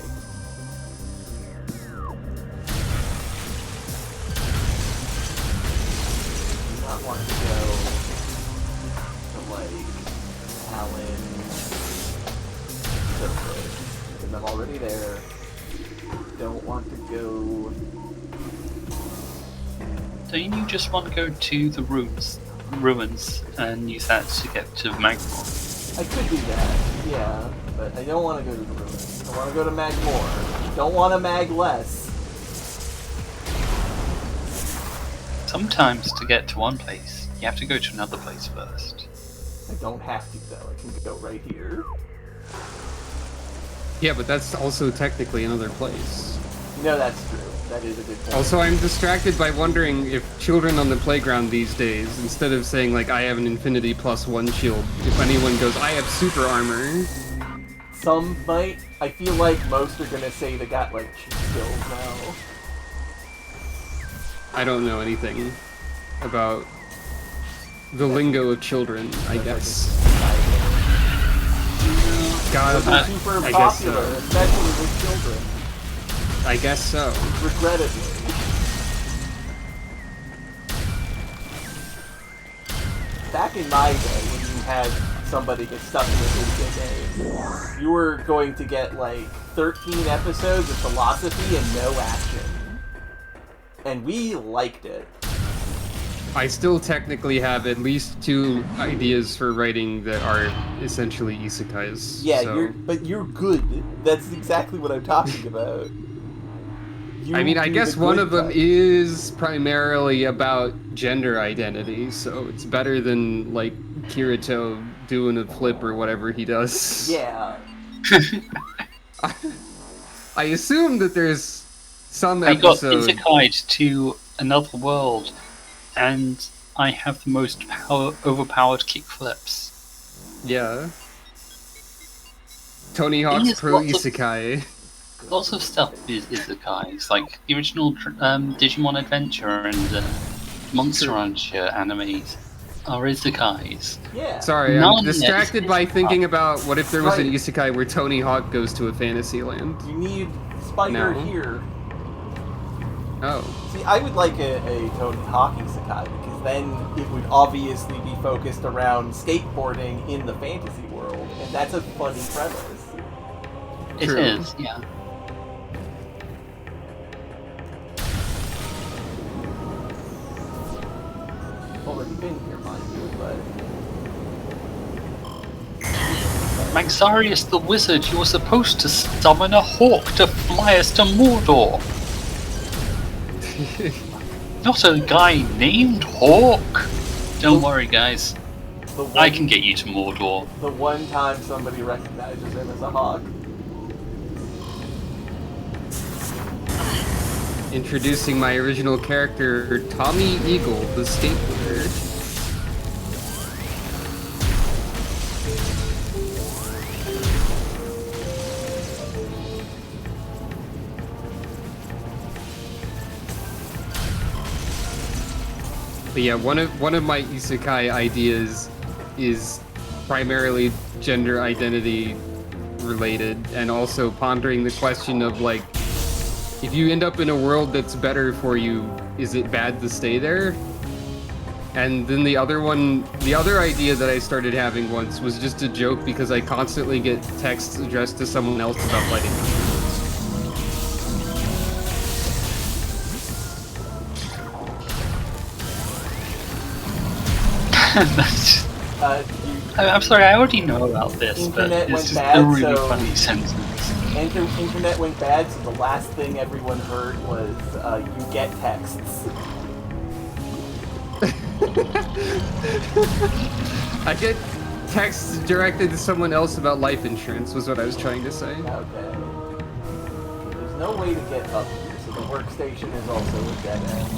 Do not want to go to, like, Talon, because I'm already there. Don't want to go... Don't you just want to go to the ruins and use that to get to Magmore? I could do that, yeah, but I don't want to go to the ruins. I want to go to Magmore. Don't want to Mag less. Sometimes to get to one place, you have to go to another place first. I don't have to, though. I can go right here. Yeah, but that's also technically another place. No, that's true. That is a good point. Also, I'm distracted by wondering if children on the playground these days, instead of saying, like, I have an infinity +1 shield, if anyone goes, I have super armor. Some might. I feel like most are gonna say they got, like, cheat skills now. I don't know anything about the lingo of children, I guess. God, Those are super I guess so. popular, especially with children. I guess so. Regrettably. Back in my day, when you had somebody get stuck in a video game, you were going to get like 13 episodes of philosophy and no action. And we liked it. I still technically have at least 2 ideas for writing that are essentially isekais. Yeah, so. but you're good. That's exactly what I'm talking about. I mean, I do guess the one good of them type. is primarily about gender identity, so it's better than, like, Kirito doing a flip or whatever he does. Yeah. I assume that there's some I got episode... isekai'd to another world, and I have the most overpowered kickflips. Yeah. Tony Hawk's These Pro lots of- Isekai. Lots of stuff is isekais, like the original Digimon Adventure and Monster Rancher animes are isekais. Yeah. Sorry, None I'm distracted is- by thinking about what if there was an Right. isekai where Tony Hawk goes to a fantasy land. You need Spider No. here. Oh. See, I would like a Tony Hawk isekai, because then it would obviously be focused around skateboarding in the fantasy world, and that's a funny premise. It True. is, yeah. Already been here, mind you, but... Maxarius the Wizard, you were supposed to summon a hawk to fly us to Mordor! Not a guy named Hawk! Don't worry, guys. I can get you to Mordor. The one time somebody recognizes him as a hawk. Introducing my original character, Tommy Eagle, the skateboarder. But yeah, one of my isekai ideas is primarily gender identity related, and also pondering the question of like, if you end up in a world that's better for you, is it bad to stay there? And then the other idea that I started having once was just a joke because I constantly get texts addressed to someone else about lighting. I'm sorry, I already know about this, but Internet it's went just bad, a really so- funny sentence. Internet went bad, so the last thing everyone heard was, you get texts. I get texts directed to someone else about life insurance, was what I was trying to say. Okay. There's no way to get up here, so the workstation is also a dead end.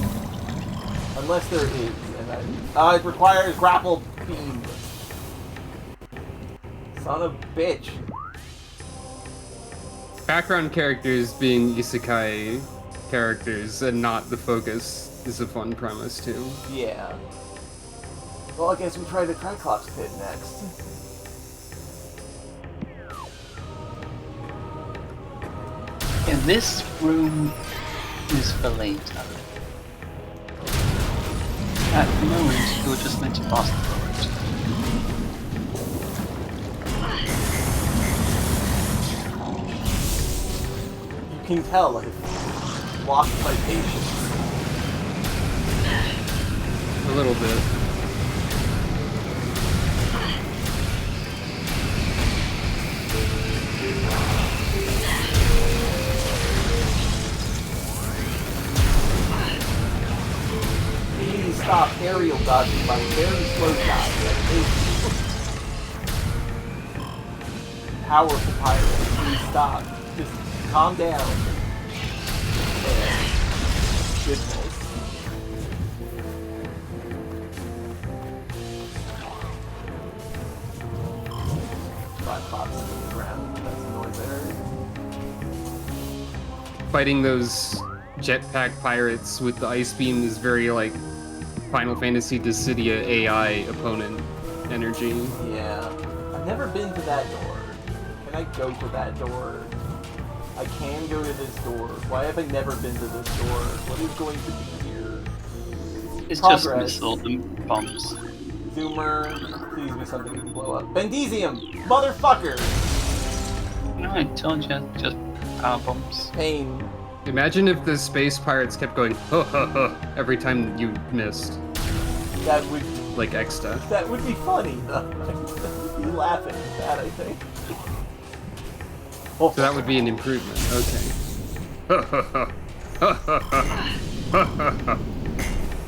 Unless there is, and it requires grapple beam. Son of a bitch. Background characters being isekai characters and not the focus is a fun premise too. Yeah. Well, I guess we try the Triclops pit next. And this room is for later. At the moment, you're just meant to pass the road. You can tell I've lost my patience. A little bit. Please stop aerial dodging my very slow shot. Powerful pirate, please stop. Just calm down. There. Goodness. Pops in the ground. That's the noise I heard. Fighting those jetpack pirates with the ice beam is very like Final Fantasy Dissidia AI opponent energy. Yeah. I've never been to that door. Can I go to that door? I can go to this door. Why have I never been to this door? What is going to be here? It's Progress. just missiles and bombs. Zoomer, please be something you can blow up. Bendesium! Motherfucker! No, I told you, just power bombs. Pain. Imagine if the space pirates kept going ha ha ha every time you missed, That would like Exta. that would be funny though. I'd be laughing at that, I think. So that would be an improvement. Okay.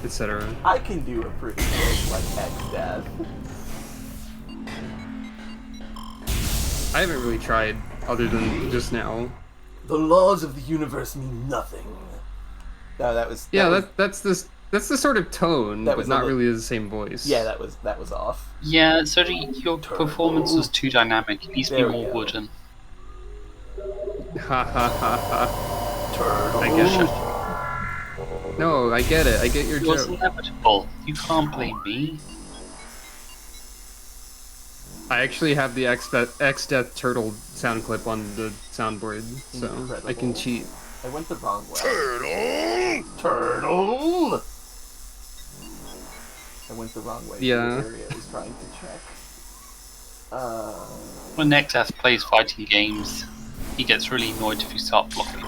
Etc. I can do a pretty good like X-Death. I haven't really tried other than just now. The laws of the universe mean nothing. No, that was That's the sort of tone, That but was a not li- really the same voice. yeah, that was off. Yeah, so your performance was too dynamic. It needs to be There we more go. wooden. Ha ha ha ha. Turtle. I get it. No, I get it. I get your It was joke. inevitable. You can't blame me. I actually have the X-Death Turtle sound clip on the soundboard, so I can Incredible. cheat. I went the wrong way. Turtle. I went the wrong way. Yeah. To the area I was trying to check. When Nexus plays fighting games, he gets really annoyed if you start blocking.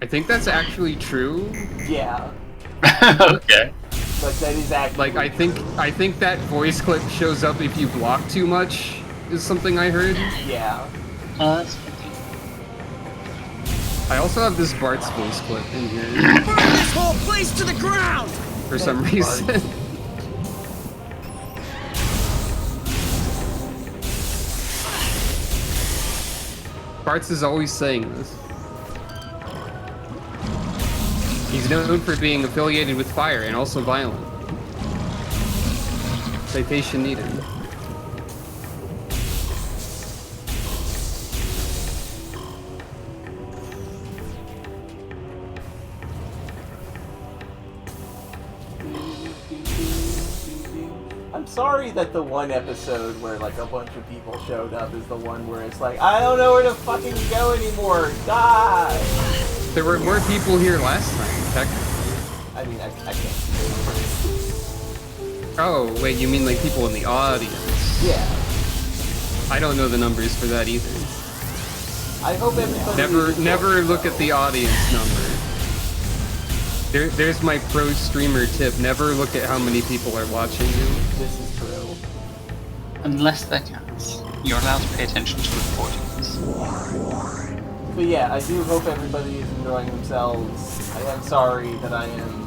I think that's actually true. Yeah. Okay. Like that is actually. Like I think that voice clip shows up if you block too much, is something I heard. Yeah. That's I also have this Bart's voice clip in here Burn this whole place to the ground! for some reason. Bartz is always saying this. He's known for being affiliated with fire and also violent. Citation needed. I'm sorry that the one episode where like a bunch of people showed up is the one where it's like, I don't know where to fucking go anymore. Die! There were more people here last time, technically. I mean, I can't see it. Oh, wait, you mean like people in the audience? Yeah. I don't know the numbers for that either. I hope everybody... Never look at the audience number. There's my pro streamer tip. Never look at how many people are watching you. This is true. Unless they're cats, you're allowed to pay attention to recordings. But yeah, I do hope everybody is enjoying themselves. I am sorry that I am